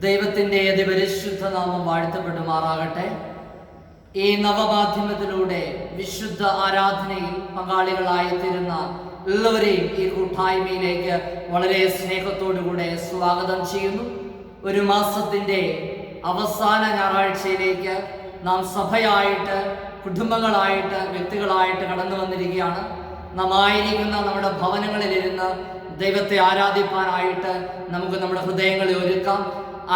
ദൈവത്തിൻ്റെ അതിപരിശുദ്ധ നാമം വാഴ്ത്തപ്പെടുമാറാകട്ടെ. ഈ നവമാധ്യമത്തിലൂടെ വിശുദ്ധ ആരാധനയിൽ പങ്കാളികളായി തീരുന്ന എല്ലാവരെയും ഈ കൂട്ടായ്മയിലേക്ക് വളരെ സ്നേഹത്തോടുകൂടെ സ്വാഗതം ചെയ്യുന്നു. ഒരു മാസത്തിൻ്റെ അവസാന ഞായറാഴ്ചയിലേക്ക് നാം സഭയായിട്ട്, കുടുംബങ്ങളായിട്ട്, വ്യക്തികളായിട്ട് കടന്നു വന്നിരിക്കുകയാണ്. നാം ആയിരിക്കുന്ന നമ്മുടെ ഭവനങ്ങളിലിരുന്ന് ദൈവത്തെ ആരാധിപ്പാനായിട്ട് നമുക്ക് നമ്മുടെ ഹൃദയങ്ങളെ ഒരുക്കാം.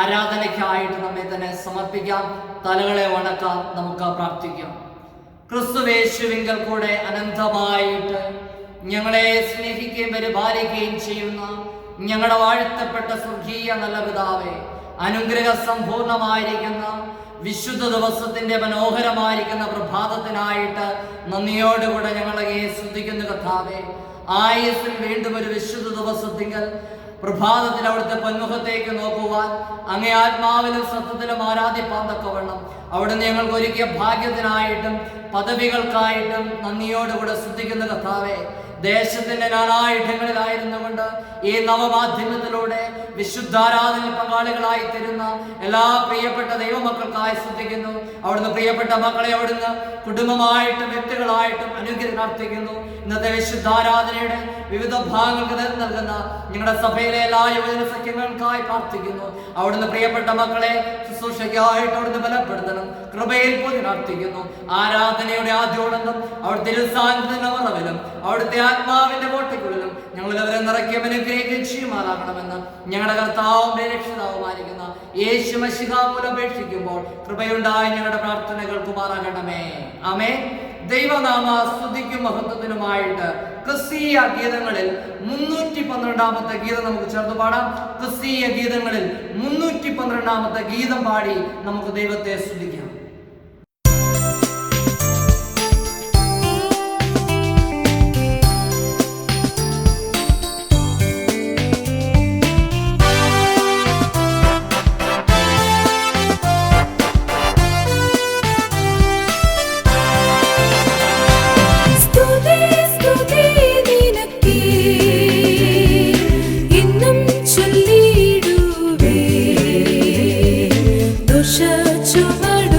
ആരാധനയ്ക്കായിട്ട് നമ്മെ തന്നെ സമർപ്പിക്കാം. തലകളെ വണക്കാം. നമുക്ക് പ്രാർത്ഥിക്കാം. ക്രിസ്തുവേശുവിങ്കൽ കൂടെ അനന്തമായിട്ട് ഞങ്ങളെ സ്നേഹിക്കുകയും പരിപാലിക്കുകയും ചെയ്യുന്ന ഞങ്ങളുടെ വാഴ്ത്തപ്പെട്ട സ്വർഗീയ നല്ല പിതാവേ, അനുഗ്രഹ സമ്പൂർണമായിരിക്കുന്ന വിശുദ്ധ ദിവസത്തിന്റെ മനോഹരമായിരിക്കുന്ന പ്രഭാതത്തിനായിട്ട് നന്ദിയോടുകൂടെ ഞങ്ങളെ സ്തുതിക്കുന്ന കർത്താവേ, ആയുസ്സിൽ വീണ്ടും ഒരു വിശുദ്ധ ദിവസത്തിങ്കൽ പ്രഭാതത്തിൽ അവിടുത്തെ പൊന്മുഖത്തേക്ക് നോക്കുവാൻ, അങ്ങേ ആത്മാവിലും സത്യത്തിലും ആരാധിപ്പാൻ തക്കവണ്ണം അവിടുന്ന് ഞങ്ങൾക്ക് ഒരുക്കിയ ഭാഗ്യത്തിനായിട്ടും പദവികൾക്കായിട്ടും നന്ദിയോടുകൂടെ സ്തുതിക്കുന്ന കർത്താവേ, ദേശത്തിന്റെ നാനായിടങ്ങളിലായിരുന്നു കൊണ്ട് ഈ നവമാധ്യമത്തിലൂടെ വിശുദ്ധാരാധന പങ്കാളികളായി തരുന്ന എല്ലാ പ്രിയപ്പെട്ട ദൈവമക്കൾക്കായി സ്തുതിക്കുന്നു. അവിടുന്ന് പ്രിയപ്പെട്ട മക്കളെ അവിടുന്ന് കുടുംബമായിട്ടും വ്യക്തികളായിട്ടും അനുഗ്രഹം പ്രാർത്ഥിക്കുന്നു. ഇന്നത്തെ വിശുദ്ധാരാധനയുടെ വിവിധ ഭാഗങ്ങൾക്ക് നേതൃത്വം നൽകുന്ന ഞങ്ങളുടെ സഭയിലെ എല്ലാ യുവജന സഖ്യങ്ങൾക്കായി പ്രാർത്ഥിക്കുന്നു. അവിടുന്ന് പ്രിയപ്പെട്ട മക്കളെ ശുശ്രൂഷയ്ക്കായിട്ട് അവിടുന്ന് ബലപ്പെടുത്തണം. കൃപയിൽ പോയി പ്രാർത്ഥിക്കുന്നു. ആരാധനയുടെ ആദ്യോടൊന്നും അവിടുത്തെ തിരുസാന്നിധ്യത്തിന്റെ ഉറവിലും അവിടുത്തെ ആത്മാവിന്റെ കോട്ടയ്ക്കുള്ളിലും ഞങ്ങളവരെ നിറയ്ക്കുകയും അനുഗ്രഹിക്കുകയും ചെയ്യുമാറാകണമെന്ന് ഞങ്ങളുടെ കർത്താവും രക്ഷിതാവുമായിരിക്കുന്ന യേശു മശിഹാ മൂലം അപേക്ഷിക്കുമ്പോൾ കൃപയുണ്ടായി ഞങ്ങളുടെ പ്രാർത്ഥനകൾ കുമാറാകണമേ. ആമേൻ. ദൈവനാമ സ്തുതിക്കും മഹത്വത്തിനുമായിട്ട് ക്രിസ്തീയ ഗീതങ്ങളിൽ 312 ഗീതം നമുക്ക് ചേർത്ത് പാടാം. ക്രിസ്തീയ ഗീതങ്ങളിൽ 312 ഗീതം പാടി നമുക്ക് ദൈവത്തെ സ്തുതിക്കാം. ചുമട്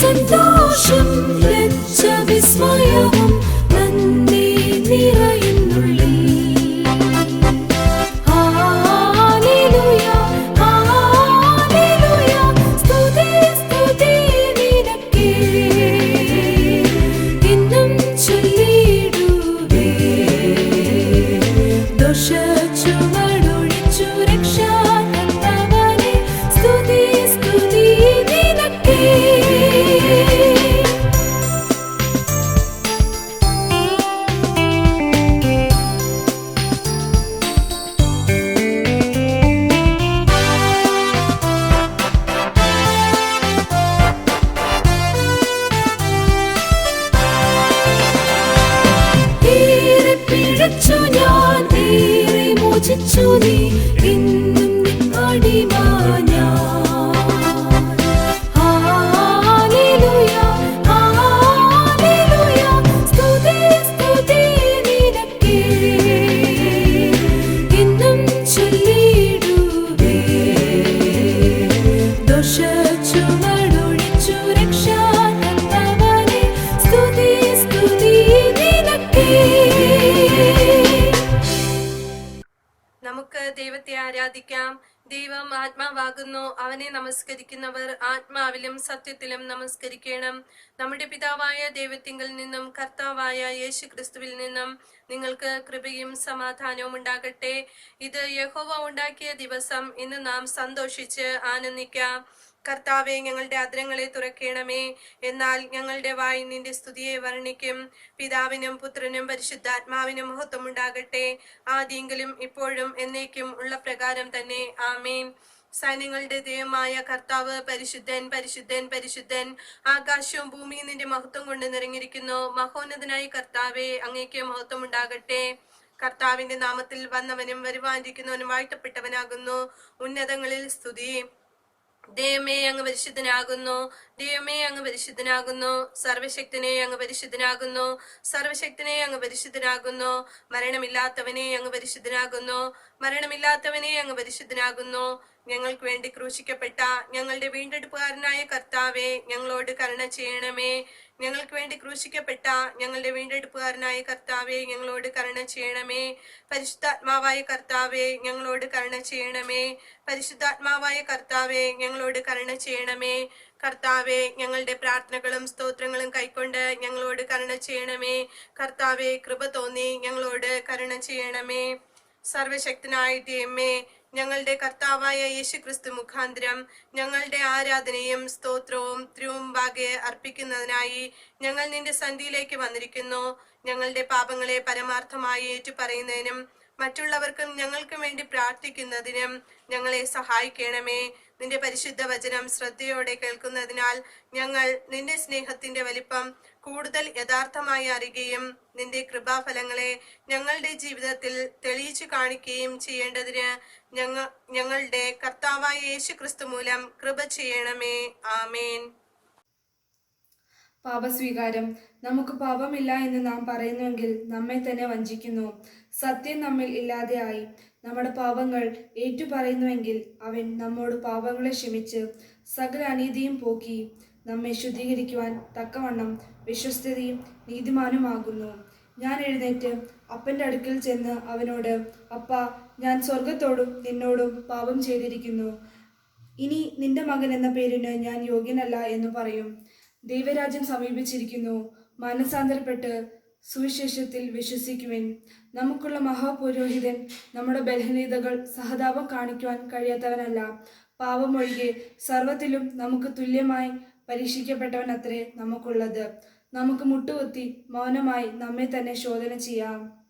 സന്തോഷം ലജ്ജ വിസ്മയവും നന്ദി നിറയുന്നുള്ളിൽ. ഹല്ലേലൂയ ഹല്ലേലൂയ സ്തുതി സ്തുതി നിനക്കേ എന്നും ചൊല്ലിടുവേ. ദോഷച്ചുവടൊഴിച്ചു രക്ഷാ തന്നവനേ സ്തുതി സ്തുതി നിനക്കേ. ഏറെ പിഴച്ചു ഞാൻ, ഏറെ മോചിച്ചു നീ, ഇന്നും നിൻ അടിമ ഞാൻ. ഹല്ലേലൂയ ഹല്ലേലൂയ സ്തുതി സ്തുതി നിനക്കേ എന്നും ചൊല്ലിടുവേ. ദോഷച്ചുവടൊഴിച്ചു രക്ഷാ തന്നവനേ സ്തുതി സ്തുതി നിനക്കേ. നമുക്ക് ദൈവത്തെ ആരാധിക്കാം. ദൈവം ആത്മാവാകുന്നു. അവനെ നമസ്കരിക്കുന്നവർ ആത്മാവിലും സത്യത്തിലും നമസ്കരിക്കണം. നമ്മുടെ പിതാവായ ദൈവത്തിങ്കിൽ നിന്നും കർത്താവായ യേശു ക്രിസ്തുവിൽ നിന്നും നിങ്ങൾക്ക് കൃപയും സമാധാനവും ഉണ്ടാകട്ടെ. ഇത് യഹോവ ഉണ്ടാക്കിയ ദിവസം. ഇന്ന് നാം സന്തോഷിച്ച് ആനന്ദിക്കാം. കർത്താവെ, ഞങ്ങളുടെ അധരങ്ങളെ തുറക്കണമേ, എന്നാൽ ഞങ്ങളുടെ വായി നിന്റെ സ്തുതിയെ വർണ്ണിക്കും. പിതാവിനും പുത്രനും പരിശുദ്ധാത്മാവിനും മഹത്വം ഉണ്ടാകട്ടെ, ആദിയെങ്കിലും ഇപ്പോഴും എന്നേക്കും ഉള്ള പ്രകാരം തന്നെ. ആമേൻ. സൈന്യങ്ങളുടെ ദൈവമായ കർത്താവ് പരിശുദ്ധൻ പരിശുദ്ധൻ പരിശുദ്ധൻ. ആകാശവും ഭൂമിയും നിന്റെ മഹത്വം കൊണ്ട് നിറഞ്ഞിരിക്കുന്നു. മഹോന്നതനായ കർത്താവെ, അങ്ങേക്ക് മഹത്വം ഉണ്ടാകട്ടെ. കർത്താവിന്റെ നാമത്തിൽ വന്നവനും വരുവാനിരിക്കുന്നവനും വാഴ്ത്തപ്പെട്ടവനാകുന്നു. ഉന്നതങ്ങളിൽ സ്തുതി. ദൈവമേ, അങ്ങ് പരിശുദ്ധനാകുന്നു. ദൈവമേ, അങ്ങ് പരിശുദ്ധനാകുന്നു. സർവശക്തനെ അങ്ങ് പരിശുദ്ധനാകുന്നു. സർവശക്തനെ അങ്ങ് പരിശുദ്ധനാകുന്നു. മരണമില്ലാത്തവനെ അങ്ങ് പരിശുദ്ധനാകുന്നു. മരണമില്ലാത്തവനെ അങ്ങ് പരിശുദ്ധനാകുന്നു. ഞങ്ങൾക്ക് വേണ്ടി ക്രൂശിക്കപ്പെട്ട ഞങ്ങളുടെ വീണ്ടെടുപ്പുകാരനായ കർത്താവെ, ഞങ്ങളോട് കരുണ ചെയ്യണമേ. ഞങ്ങൾക്ക് വേണ്ടി ക്രൂശിക്കപ്പെട്ട ഞങ്ങളുടെ വീണ്ടെടുപ്പുകാരനായ കർത്താവെ, ഞങ്ങളോട് കരുണ ചെയ്യണമേ. പരിശുദ്ധാത്മാവായ കർത്താവെ, ഞങ്ങളോട് കരുണ ചെയ്യണമേ. പരിശുദ്ധാത്മാവായ കർത്താവെ, ഞങ്ങളോട് കരുണ ചെയ്യണമേ. കർത്താവെ, ഞങ്ങളുടെ പ്രാർത്ഥനകളും സ്തോത്രങ്ങളും കൈക്കൊണ്ട് ഞങ്ങളോട് കരുണ ചെയ്യണമേ. കർത്താവെ, കൃപ തോന്നി ഞങ്ങളോട് കരുണ ചെയ്യണമേ. സർവശക്തനായ ദൈവമേ, ഞങ്ങളുടെ കർത്താവായ യേശു ക്രിസ്തു മുഖാന്തരം ഞങ്ങളുടെ ആരാധനയും സ്തോത്രവും തിരുമുമ്പാകെ അർപ്പിക്കുന്നതിനായി ഞങ്ങൾ നിന്റെ സന്നിധിയിലേക്ക് വന്നിരിക്കുന്നു. ഞങ്ങളുടെ പാപങ്ങളെ പരമാർത്ഥമായി ഏറ്റുപറയുന്നതിനും മറ്റുള്ളവർക്കും ഞങ്ങൾക്കും വേണ്ടി പ്രാർത്ഥിക്കുന്നതിനും ഞങ്ങളെ സഹായിക്കണമേ. നിന്റെ പരിശുദ്ധ വചനം ശ്രദ്ധയോടെ കേൾക്കുന്നതിനാൽ ഞങ്ങൾ നിന്റെ സ്നേഹത്തിന്റെ വലിപ്പം കൂടുതൽ യഥാർത്ഥമായി അറിയുകയും നിന്റെ കൃപാഫലങ്ങളെ ഞങ്ങളുടെ ജീവിതത്തിൽ തെളിയിച്ചു കാണിക്കുകയും ചെയ്യേണ്ടതിന് ഞങ്ങളുടെ കർത്താവായ യേശു ക്രിസ്തു മൂലം കൃപ ചെയ്യണമേ. ആമേൻ. പാപസ്വീകാരം. നമുക്ക് പാപമില്ല എന്ന് നാം പറയുന്നുവെങ്കിൽ നമ്മെ തന്നെ വഞ്ചിക്കുന്നു. സത്യം നമ്മിൽ ഇല്ലാതെയായി. നമ്മുടെ പാപങ്ങൾ ഏറ്റുപറയുന്നുവെങ്കിൽ അവൻ നമ്മോട് പാപങ്ങളെ ക്ഷമിച്ച് സകല അനീതിയും പോക്കി നമ്മെ ശുദ്ധീകരിക്കുവാൻ തക്കവണ്ണം വിശ്വസ്തയും നീതിമാനുമാകുന്നു. ഞാൻ എഴുന്നേറ്റ് അപ്പൻ്റെ അടുക്കൽ ചെന്ന് അവനോട്, അപ്പാ, ഞാൻ സ്വർഗത്തോടും നിന്നോടും പാപം ചെയ്തിരിക്കുന്നു. ഇനി നിന്റെ മകൻ എന്ന പേരിന് ഞാൻ യോഗ്യനല്ല എന്ന് പറയും. ദൈവരാജ്യം സമീപിച്ചിരിക്കുന്നു. മനസാന്തരപ്പെട്ട് സുവിശേഷത്തിൽ വിശ്വസിക്കുവിൻ. നമുക്കുള്ള മഹാപുരോഹിതൻ നമ്മുടെ ബലഹീനതകൾ സഹതാപം കാണിക്കുവാൻ കഴിയാത്തവനല്ല. പാപമൊഴികെ സർവ്വത്തിലും നമുക്ക് തുല്യമായി പരീക്ഷിക്കപ്പെട്ടവൻ അത്രേ നമുക്കുള്ളത്. നമുക്ക് മുട്ടുകുത്തി മൗനമായി നമ്മെ തന്നെ ശോധന ചെയ്യാം.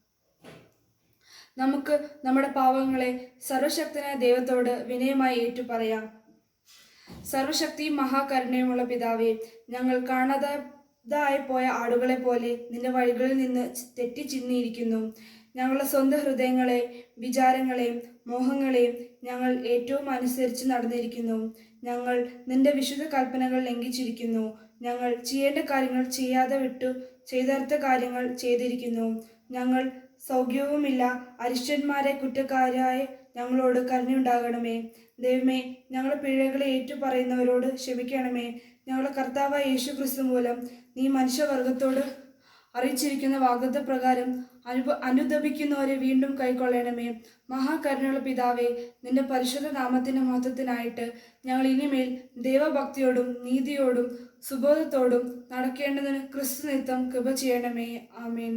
നമുക്ക് നമ്മുടെ പാപങ്ങളെ സർവശക്തനായ ദൈവത്തോട് വിനയമായി ഏറ്റുപറയാം. സർവശക്തിയും മഹാകരുണയുമുള്ള പിതാവേ, ഞങ്ങൾ കാണാതായി പോയ ആടുകളെ പോലെ നിന്റെ വഴികളിൽ നിന്ന് തെറ്റിച്ചിന്നിയിരിക്കുന്നു. ഞങ്ങളുടെ സ്വന്തം ഹൃദയങ്ങളെ, വിചാരങ്ങളെയും മോഹങ്ങളെയും ഞങ്ങൾ ഏറ്റവും അനുസരിച്ച് നടന്നിരിക്കുന്നു. ഞങ്ങൾ നിന്റെ വിശുദ്ധ കൽപ്പനകൾ ലംഘിച്ചിരിക്കുന്നു. ഞങ്ങൾ ചെയ്യേണ്ട കാര്യങ്ങൾ ചെയ്യാതെ വിട്ടു ചെയ്തർത്ത കാര്യങ്ങൾ ചെയ്തിരിക്കുന്നു. ഞങ്ങൾ സൗഖ്യവുമില്ല അരിഷ്ടന്മാരെ കുറ്റക്കാരായി ഞങ്ങളോട് കരുണയുണ്ടാകണമേ. ദൈവമേ, ഞങ്ങളുടെ പിഴകളെ ഏറ്റുപറയുന്നവരോട് ക്ഷമിക്കണമേ. ഞങ്ങളുടെ കർത്താവായ യേശു ക്രിസ്തു മൂലം നീ മനുഷ്യവർഗത്തോട് അറിയിച്ചിരിക്കുന്ന വാഗ്ദത്ത പ്രകാരം അനുദപിക്കുന്നവരെ വീണ്ടും കൈക്കൊള്ളണമേ. മഹാകരുണയുള്ള പിതാവേ, നിന്റെ പരിശുദ്ധ നാമത്തിന്റെ മഹത്വത്തിനായിട്ട് ഞങ്ങൾ ഇനിമേൽ ദൈവഭക്തിയോടും നീതിയോടും സുബോധത്തോടും നടക്കേണ്ടതിന് ക്രിസ്തു നിമിത്തം കൃപ ചെയ്യണമേ. ആമേൻ.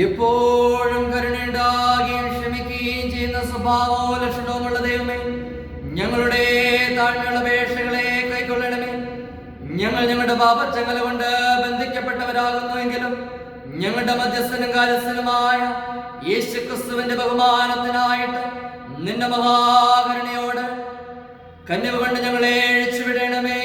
എപ്പോഴും കരുണയുണ്ടാകുകയും ക്ഷമിക്കുകയും ചെയ്യുന്ന സ്വഭാവവും ലക്ഷണവുമുള്ള ദൈവമേ, ഞങ്ങളുടെ താഴ്മയുള്ള അപേക്ഷകളെ കൈക്കൊള്ളണമേ. ഞങ്ങൾ ഞങ്ങളുടെ പാപച്ചങ്ങല കൊണ്ട് ബന്ധിക്കപ്പെട്ടവരാകുന്നുവെങ്കിലും ഞങ്ങളുടെ മധ്യസ്ഥനും കാര്യസ്ഥനുമായ യേശു ക്രിസ്തുവിന്റെ ബഹുമാനത്തിനായിട്ട് നിന്റെ മഹാകരുണയോട് കന്യക കൊണ്ട് ഞങ്ങളെ അഴിച്ചുവിടണമേ.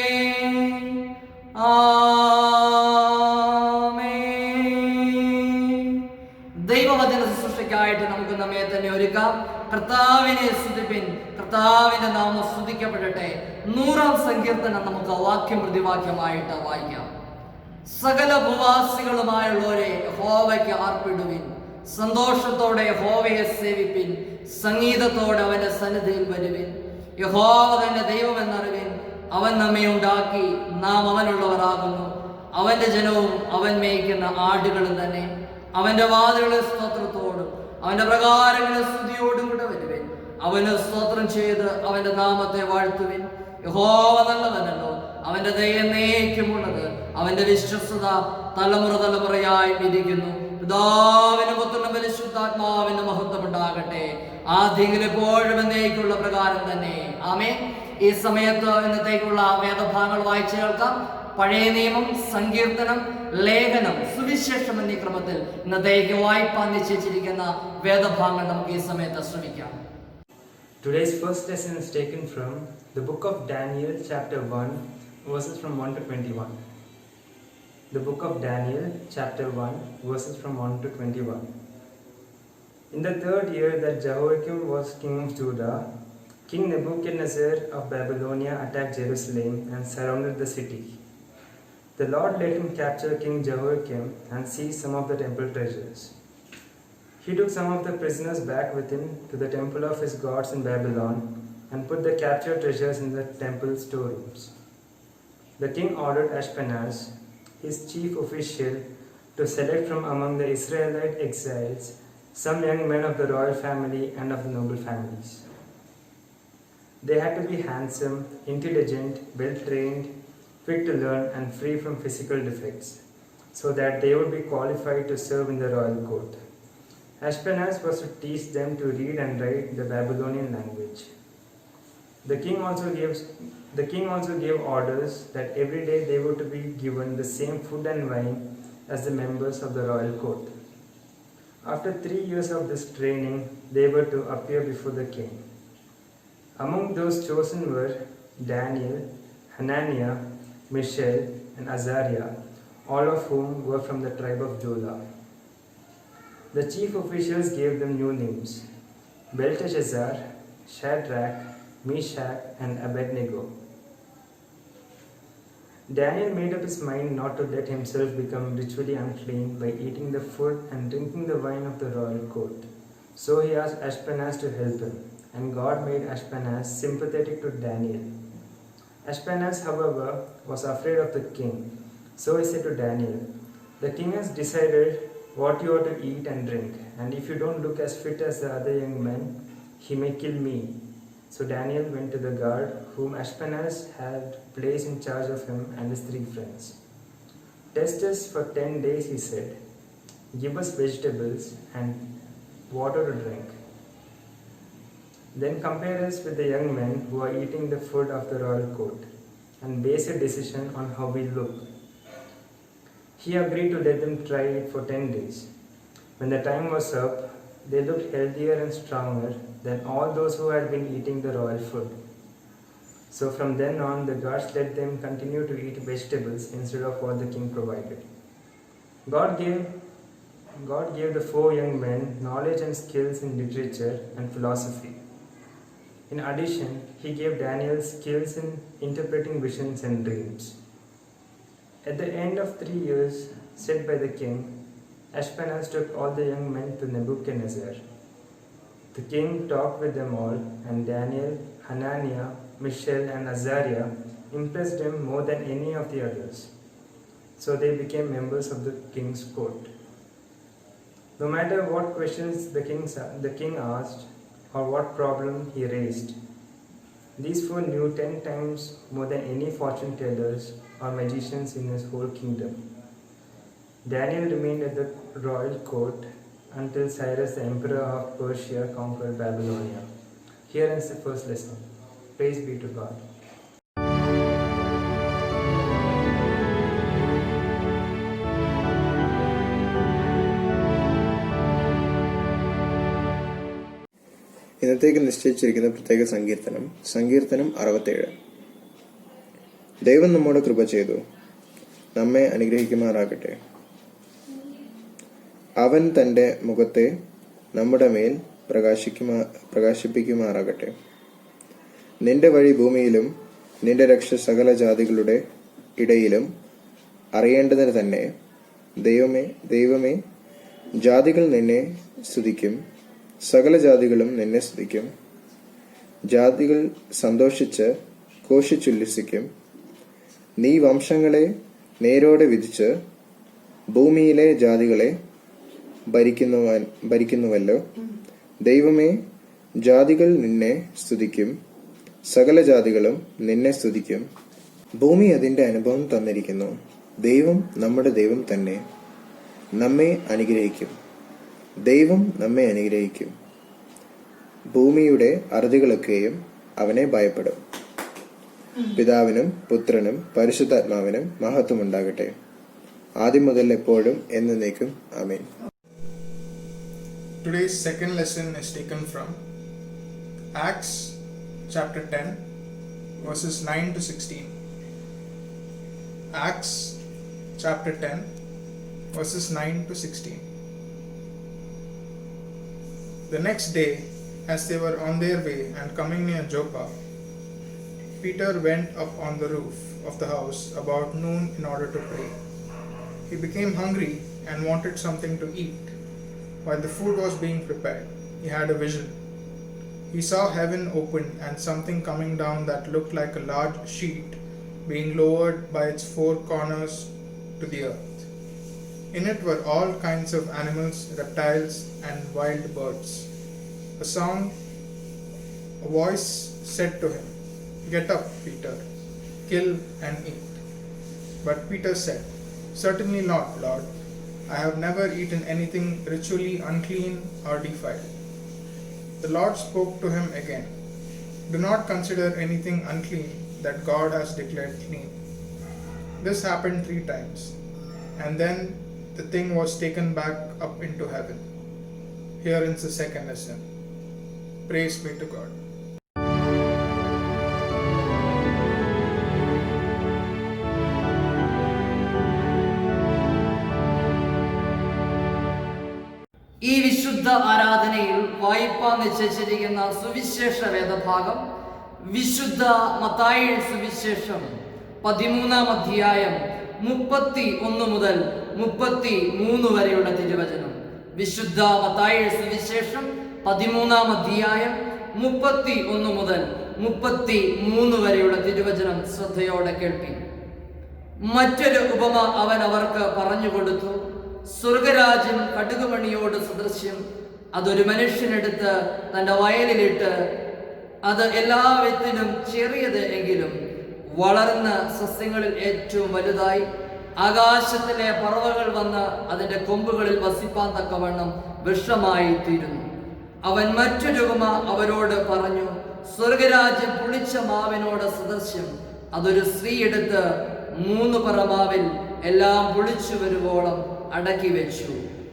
ദൈവവചന ശുശ്രൂഷയ്ക്കായിട്ട് നമുക്ക് നമ്മെ തന്നെ ഒരുക്കാം. കർത്താവിനെ സ്തുതിപ്പിൻ, കർത്താവിന്റെ നാമം സ്തുതിക്കപ്പെടട്ടെ. 100-ാം സങ്കീർത്തനം നമുക്ക് വാക്യം പ്രതിവാക്യമായിട്ട് വായിക്കാം. സകല ഭൂവാസികളുമായുള്ളവരെ യഹോവയ്ക്ക് ആർപ്പിടുവിൻ, സന്തോഷത്തോടെ യഹോവയെ സേവിപ്പിൻ, സംഗീതത്തോടെ അവന്റെ സന്നിധിയിൽ വരുവിൻ. യഹോവ തന്നെ ദൈവമെന്നറിവിൻ, അവൻ നമ്മെ ഉണ്ടാക്കി, നാം അവനുള്ളവരാകുന്നു. അവന്റെ ജനവും അവൻ മേയ്ക്കുന്ന ആടുകളും തന്നെ. അവന്റെ വാതിലുകളിൽ സ്തോത്രത്തോടും അവന്റെ പ്രകാരങ്ങളിൽ സ്തുതിയോടും കൂടെ വരുവിൻ. അവന് സ്തോത്രം ചെയ്ത് അവന്റെ നാമത്തെ വാഴ്ത്തുവിൻ. യഹോവ നല്ലവനല്ലോ, അവന്റെ ദയ എന്നേക്കുമുള്ളത്, അവന്റെ വിശ്വസ്തത തലമുറ തലമുറയായി ഇരിക്കുന്നു. പിതാവിനും പുത്രനും പരിശുദ്ധാത്മാവിന്റെ മഹത്വം ഉണ്ടാകട്ടെ, ആദ്യങ്ങളിൽ എപ്പോഴും എന്നേക്കുള്ള പ്രകാരം തന്നെ. ആമേൻ. ഈ സമയത്ത് ഇന്നത്തേക്കുള്ള വേദഭാഗങ്ങൾ വായിച്ചു കേൾക്കാം. പഴയ നിയമം, സങ്കീർത്തനം, ലേഖനം, സുവിശേഷം എന്നീ ക്രമത്തിൽ ഇന്നത്തേക്ക് വായിപ്പാൻ നിശ്ചയിച്ചിരിക്കുന്ന വേദഭാഗങ്ങൾ നമുക്ക് ഈ സമയത്ത് ശ്രമിക്കാം. Today's first lesson is taken from the book of Daniel, chapter 1, verses from 1 to 21. The book of Daniel, chapter 1, verses from 1 to 21. In the 3rd year that Jehoiakim was king of Judah, King Nebuchadnezzar of Babylonia attacked Jerusalem and surrounded the city. The Lord let him capture King Jehoiakim and seize some of the temple treasures. He took some of the prisoners back with him to the temple of his gods in Babylon and put the captured treasures in the temple storerooms. The king ordered Ashpenaz, his chief official, to select from among the Israelite exiles some young men of the royal family and of the noble families. They had to be handsome, intelligent, well-trained, fit to learn and free from physical defects, so that they would be qualified to serve in the royal court. Ashpenaz was to teach them to read and write the Babylonian language. The king also gave orders that every day they were to be given the same food and wine as the members of the royal court. After 3 years of this training, they were to appear before the king. Among those chosen were Daniel, Hananiah, Mishael, and Azariah, all of whom were from the tribe of Judah. The chief officials gave them new names: Belteshazzar, Shadrach, Meshach, and Abednego. Daniel made up his mind not to let himself become ritually unclean by eating the food and drinking the wine of the royal court. So he asked Ashpenaz to help him, and God made Ashpenaz sympathetic to Daniel. Ashpenaz, however, was afraid of the king. So he said to Daniel, "The king has decided what you are to eat and drink, and if you don't look as fit as the other young men, he may kill me." So Daniel went to the guard whom Ashpenaz had placed in charge of him and his 3 friends. "Test us for 10 days," he said. "Give us vegetables and water to drink. Then compare us with the young men who are eating the food of the royal court, and base a decision on how we look." He agreed to let them try it for 10 days. When the time was up, they looked healthier and stronger than all those who had been eating the royal food. So from then on, the guards let them continue to eat vegetables instead of what the king provided. God gave the 4 young men knowledge and skills in literature and philosophy. In addition, he gave Daniel skills in interpreting visions and dreams. At the end of 3 years set by the king, Ashpenaz took all the young men to Nebuchadnezzar. The king talked with them all, and Daniel, Hananiah, Mishael, and Azariah impressed him more than any of the others. So they became members of the king's court. No matter what questions the king asked or what problem he raised, these four knew 10 times more than any fortune tellers or magicians in his whole kingdom. Daniel remained at the royal court until Cyrus, the emperor of Persia, conquered Babylonia. Here ends the first lesson. Praise be to God. ഇന്നത്തേക്ക് നിശ്ചയിച്ചിരിക്കുന്ന പ്രത്യേക സങ്കീർത്തനം 67. ദൈവം നമ്മോട് കൃപ ചെയ്തു, നമ്മെ അനുഗ്രഹിക്കുമാറാകട്ടെ. അവൻ തന്റെ മുഖത്തെ നമ്മുടെ മേൽ പ്രകാശിപ്പിക്കുമാറാകട്ടെ. നിന്റെ വഴി ഭൂമിയിലും നിന്റെ രക്ഷ സകല ജാതികളുടെ ഇടയിലും അറിയേണ്ടതിന് തന്നെ. ദൈവമേ, ജാതികൾ നിന്നെ സ്തുതിക്കും, സകല ജാതികളും നിന്നെ സ്തുതിക്കും. ജാതികൾ സന്തോഷിച്ച് ഘോഷിച്ചുല്ലസിക്കും. നീ വംശങ്ങളെ നേരോടെ വിധിച്ച് ഭൂമിയിലെ ജാതികളെ ഭരിക്കുന്നുവല്ലോ. ദൈവമേ, ജാതികൾ നിന്നെ സ്തുതിക്കും, സകല ജാതികളും നിന്നെ സ്തുതിക്കും. ഭൂമി അതിന്റെ അനുഭവം തന്നിരിക്കുന്നു. ദൈവം നമ്മുടെ ദൈവം തന്നെ നമ്മെ അനുഗ്രഹിക്കും. ദൈവം നമ്മെ അനുഗ്രഹിക്കും. ഭൂമിയുടെ അറുതികളൊക്കെയും അവനെ ഭയപ്പെടും. പിതാവിനും പുത്രനും പരിശുദ്ധാത്മാവിനും മഹത്വമുണ്ടാകട്ടെ, ആദ്യം മുതൽ എപ്പോഴും എന്നേക്കും. ആമേൻ. Today's second lesson is taken from Acts chapter 10 verses 9 to 16. Acts chapter 10 verses 9 to 16. The next day, as they were on their way and coming near Joppa, Peter went up on the roof of the house about noon in order to pray. He became hungry and wanted something to eat. While the food was being prepared, he had a vision. He saw heaven open and something coming down that looked like a large sheet being lowered by its four corners to the earth. In it were all kinds of animals, reptiles, and wild birds. A voice said to him, "Get up, Peter, kill and eat." But Peter said, "Certainly not, Lord. I have never eaten anything ritually unclean or defiled." The Lord spoke to him again, "Do not consider anything unclean that God has declared clean." This happened 3 times, and then the thing was taken back up into heaven. Here ends the second lesson. Praise be to God. ഈ വിശുദ്ധ ആരാധനയിൽ വായിപ്പാൻ നിശ്ചയിച്ചിരിക്കുന്ന സുവിശേഷ വേദഭാഗം വിശുദ്ധ മത്തായി സുവിശേഷം 13-ാം അധ്യായം 31 മുതൽ 33 വരെയുള്ള തിരുവചനം. വിശുദ്ധ മത്തായി സുവിശേഷം 13-ാം അധ്യായം 31 മുതൽ 33 വരെയുള്ള തിരുവചനം ശ്രദ്ധയോടെ കേൾപ്പി. മറ്റൊരു ഉപമ അവൻ അവർക്ക് പറഞ്ഞുകൊടുത്തു. സ്വർഗരാജ്യം കടുകുമണിയോട് സദൃശ്യം. അതൊരു മനുഷ്യനെടുത്ത് തന്റെ വയലിലിട്ട്, അത് എല്ലാ വിത്തിനും ചെറിയത് എങ്കിലും വളർന്ന സസ്യങ്ങളിൽ ഏറ്റവും വലുതായി ആകാശത്തിലെ പറവകൾ വന്ന് അതിന്റെ കൊമ്പുകളിൽ വസിപ്പാൻ തക്കവണ്ണം വൃക്ഷമായി തീരുന്നു. അവൻ മറ്റൊരു ഉപമ അവരോട് പറഞ്ഞു. സ്വർഗരാജ്യം പുളിച്ച മാവിനോട് സദൃശ്യം. അതൊരു സ്ത്രീ എടുത്ത് 3 പറ മാവിൽ എല്ലാം പുളിച്ചു വരുവോളം അടക്കി വെച്ചു.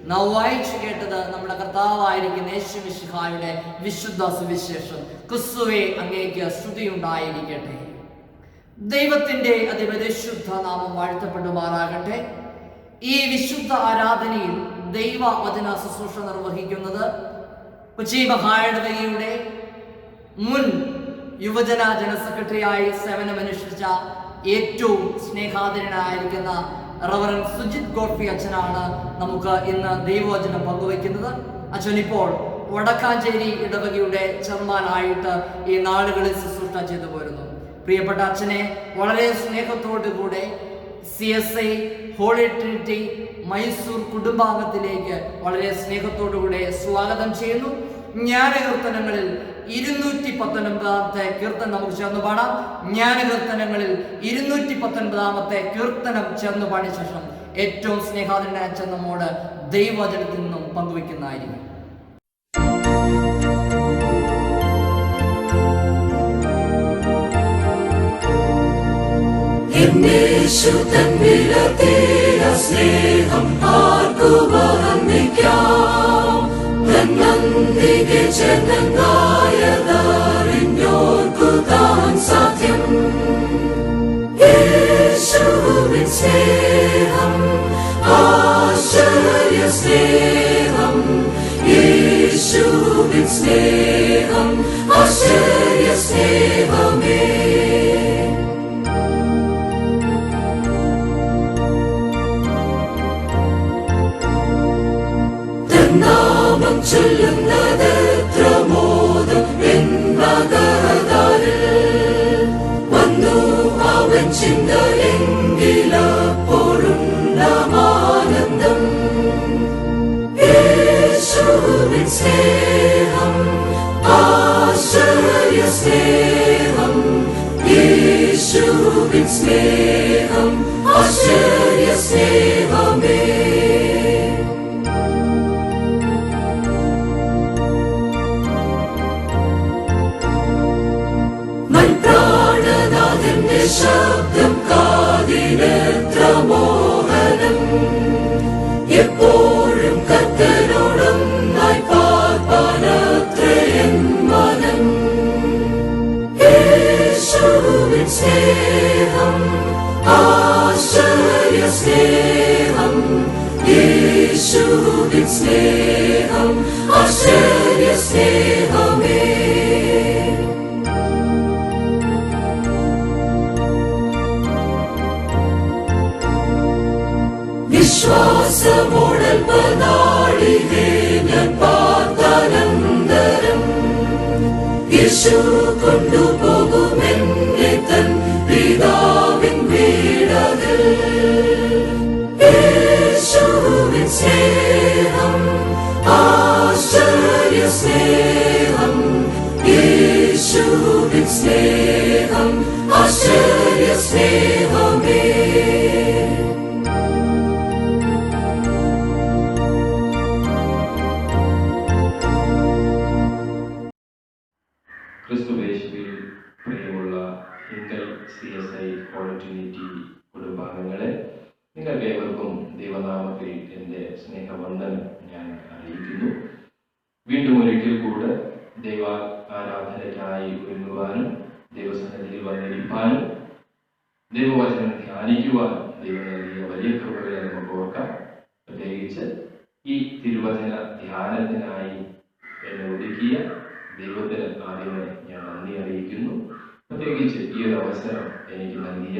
നാം വായിച്ചു കേട്ടത് നമ്മുടെ കർത്താവായിരിക്കുന്ന യേശു മിശിഹായുടെ വിശുദ്ധ സുവിശേഷം. ക്രിസ്തുവേ, അങ്ങേക്ക് സ്തുതിയുണ്ടായിരിക്കട്ടെ. ദൈവത്തിന്റെ അതിപരിശുദ്ധ നാമം വാഴ്ത്തപ്പെടുമാറാകട്ടെ. ഈ വിശുദ്ധ ആരാധനയിൽ ദൈവ വചന ശുശ്രൂഷ നിർവഹിക്കുന്നത് കൊച്ചി മഹായിടവകയുടെ മുൻ യുവജന ജനറൽ സെക്രട്ടറിയായി സേവനമനുഷ്ഠിച്ച ഏറ്റവും സ്നേഹാദരനായിരിക്കുന്ന റവറൻ സുജിത് ഗോഡ്ഫ്രി അച്ഛനാണ് നമുക്ക് ഇന്ന് ദൈവവചനം പങ്കുവയ്ക്കുന്നത്. അച്ഛൻ ഇപ്പോൾ വടക്കാഞ്ചേരി ഇടവകയുടെ ചെയർമാനായിട്ട് ഈ നാളുകളിൽ ശുശ്രൂഷ ചെയ്തു പോരുന്നു. പ്രിയപ്പെട്ട അച്ഛനെ വളരെ സ്നേഹത്തോടു കൂടെ CSI ഹോളി ട്രിനിറ്റി മൈസൂർ കുടുംബാംഗത്തിലേക്ക് വളരെ സ്നേഹത്തോടുകൂടെ സ്വാഗതം ചെയ്യുന്നു. ജ്ഞാനകീർത്തനങ്ങളിൽ 219 കീർത്തനം നമുക്ക് ചേർന്ന് പാടാം. ജ്ഞാനകീർത്തനങ്ങളിൽ 219 കീർത്തനം ചേർന്ന് പാടിയ ശേഷം ഏറ്റവും സ്നേഹാദരനായ അച്ഛൻ നമ്മോട് ദൈവവചനത്തിൽ നിന്നും പങ്കുവയ്ക്കുന്നതായിരിക്കും. സ്നേഹം ആർക്കു വർണ്ണിക്കാം, തന്നന്തികെ ജനനായതറിഞ്ഞോർക്കു താൻ സാധ്യം. യേശുവിൻ സ്നേഹം ആശ്ചര്യ സ്നേഹം, യേശുവിൻ സ്നേഹം ആശ്ചര്യ സ്നേഹമേ. നാമം ചൊല്ലുന്നത് പ്രമോദം എന്നകതാരിൽ വന്നു അവൻ ചിന്തയെങ്കിലപ്പോഴുണ്ടാമാനന്ദം. യേശുവിൻ സ്നേഹം ആശ്ചര്യ സ്നേഹം, യേശുവിൻ സ്നേഹം ആശ്ചര്യ സ്നേഹമേ. ശബ്ദം കാതിനെത്ര മോഹനം, എപ്പോഴും കർത്തനോടൊന്നായി പാർപ്പാനത്രയൻ മനം. യേശുവിൻ സ്നേഹം ആശ്ചര്യ സ്നേഹം, യേശുവിൻ സ്നേഹം ആശ്ചര്യ സ്നേഹമേ. വിശ്വാസമോടൽപനാളികെ ഞാൻ പാർത്തനന്തരം, യേശു കൊണ്ടുപോകുമെന്നെ തൻ പിതാവിൻ വീടതിൽ. യേശുവിൻ സ്നേഹം ആശ്ചര്യ സ്നേഹം, യേശുവിൻ സ്നേഹം ആശ്ചര്യ സ്നേഹമേ. ക്രിസ്തുവേശുവിൽ പ്രിയമുള്ള ഹിങ്കൽ CSI ഹോളി ട്രിനിറ്റി കുടുംബാംഗങ്ങളെ, നിങ്ങൾക്ക് ഏവർക്കും ദൈവനാമത്തിൽ എൻ്റെ സ്നേഹവന്ദനം ഞാൻ അറിയിക്കുന്നു. വീണ്ടും ഒരിക്കൽ കൂടെ ദൈവ ആരാധനയ്ക്കായി ഒരുങ്ങുവാനും ദൈവസന്നിധിയിൽ വന്നിരിക്കാനും ദൈവവചനം ധ്യാനിക്കുവാനും ദൈവം നൽകിയ വലിയ കൃപകളെ നമുക്ക് ഓർക്കാം. പ്രത്യേകിച്ച് ഈ തിരുവചന ധ്യാനത്തിനായി എന്നെ ഒരുക്കിയ ദൈവത്തിന് ആദ്യമേ ഞാൻ നന്ദി അറിയിക്കുന്നു. പ്രത്യേകിച്ച് ഈ ഒരു അവസരം എനിക്ക് നൽകിയ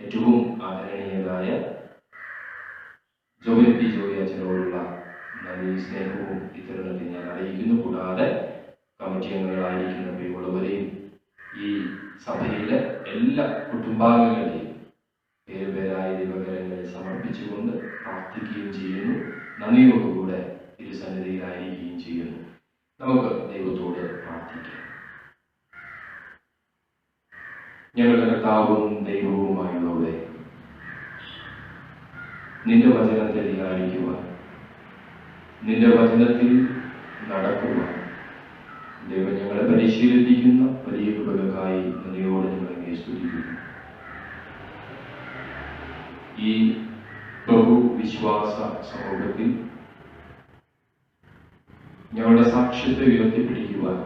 ഏറ്റവും ആദരണീയനായ ജോബിൻ പി ജോയി അച്ഛനോടുള്ള നന്ദി സ്നേഹവും ഇത്തരണത്തിൽ ഞാൻ അറിയിക്കുന്നു. കൂടാതെ കമ്മിറ്റി അംഗങ്ങളായിരിക്കുന്ന പ്രിയമുള്ളവരെയും ഈ സഭയിലെ എല്ലാ കുടുംബാംഗങ്ങളെയും പേരുപേരായ ദൈവകരങ്ങളിൽ സമർപ്പിച്ചുകൊണ്ട് പ്രാർത്ഥിക്കുകയും ചെയ്യുന്നു. നന്ദിയോടുകൂടെ തിരുസന്നിധിയിലായിരിക്കുകയും ചെയ്യുന്നു. നമുക്ക് ദൈവത്തോട് പ്രാർത്ഥിക്കാം. ഞങ്ങളുടെ കർത്താവും ദൈവവുമായുള്ളവരെ, നിന്റെ വചനത്തെ ധ്യാനിക്കുവാൻ, നിന്റെ വചനത്തിൽ നടക്കുവാൻ ദൈവം ഞങ്ങളെ പരിശീലിപ്പിക്കുന്ന വലിയ കൃപകൾക്കായി നന്ദിയോടെ ഞങ്ങളെ സ്തുതിക്കുന്നു. ഈ ബഹുവിശ്വാസ സമൂഹത്തിൽ ഞങ്ങളുടെ സാക്ഷ്യത്തെ ഉയർത്തിപ്പിടിക്കുവാൻ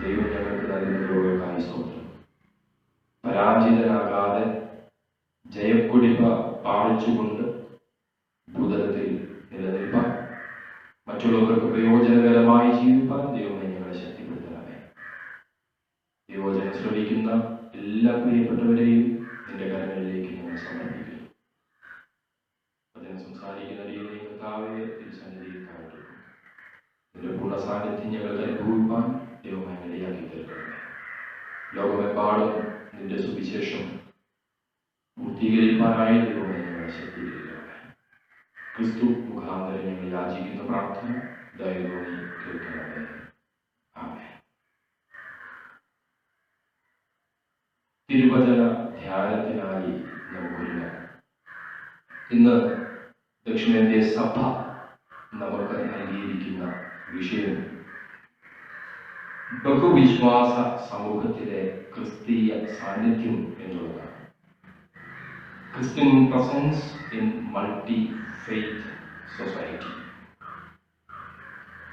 ദൈവം ഞങ്ങൾക്ക് നൽകുന്ന കൃപകൾക്കായി സ്തോത്രം. പരാജിതനാകാതെ ജയക്കൊടി പാലിച്ചുകൊണ്ട് ഭൂതലത്തിൽ നിലനിൽപ്പാൻ, മറ്റുള്ളവർക്ക് പ്രയോജനകരമായി ജീവിപ്പാൻ ദൈവമേ ഞങ്ങളെ ശക്തിപ്പെടുത്തണമേ. ദൈവവചനം ശ്രമിക്കുന്ന എല്ലാ പ്രിയപ്പെട്ടവരെയും നിന്റെ കരങ്ങളിലേക്ക് ഞങ്ങൾ സമർപ്പിക്കുന്നു. അതിനെ സംസാരിക്കുന്ന കർത്താവേ തിരുസന്നിധിയിൽ താഴ്ത്തുന്നു. നിന്റെ സാന്നിധ്യം ഞങ്ങൾക്ക് അനുഭവിപ്പാൻ ദൈവമേ ഇടയാക്കി തരണമേ. ലോകമെമ്പാടും നിന്റെ സുവിശേഷം പൂർത്തീകരിക്കാനായി ദൈവമേ ഞങ്ങളെ ശക്തീകരിക്കണമേ. ക്രിസ്തു മുഖാന്തരം ഞങ്ങൾ യാചിക്കുന്ന പ്രാർത്ഥന ദൈവമേ കേൾക്കണമേ. ആമേൻ. തിരുവചന ധ്യാനത്തിനായി നമുക്കൊരുങ്ങാം. ഇന്ന് ദക്ഷിണേന്ത്യ സഭ നമുക്ക് നൽകിയിരിക്കുന്ന വിഷയം ബഹുവിശ്വാസ സമൂഹത്തിലെ ക്രിസ്തീയ സാന്നിധ്യം എന്നുള്ളതാണ്. Christian presence in multi faith society.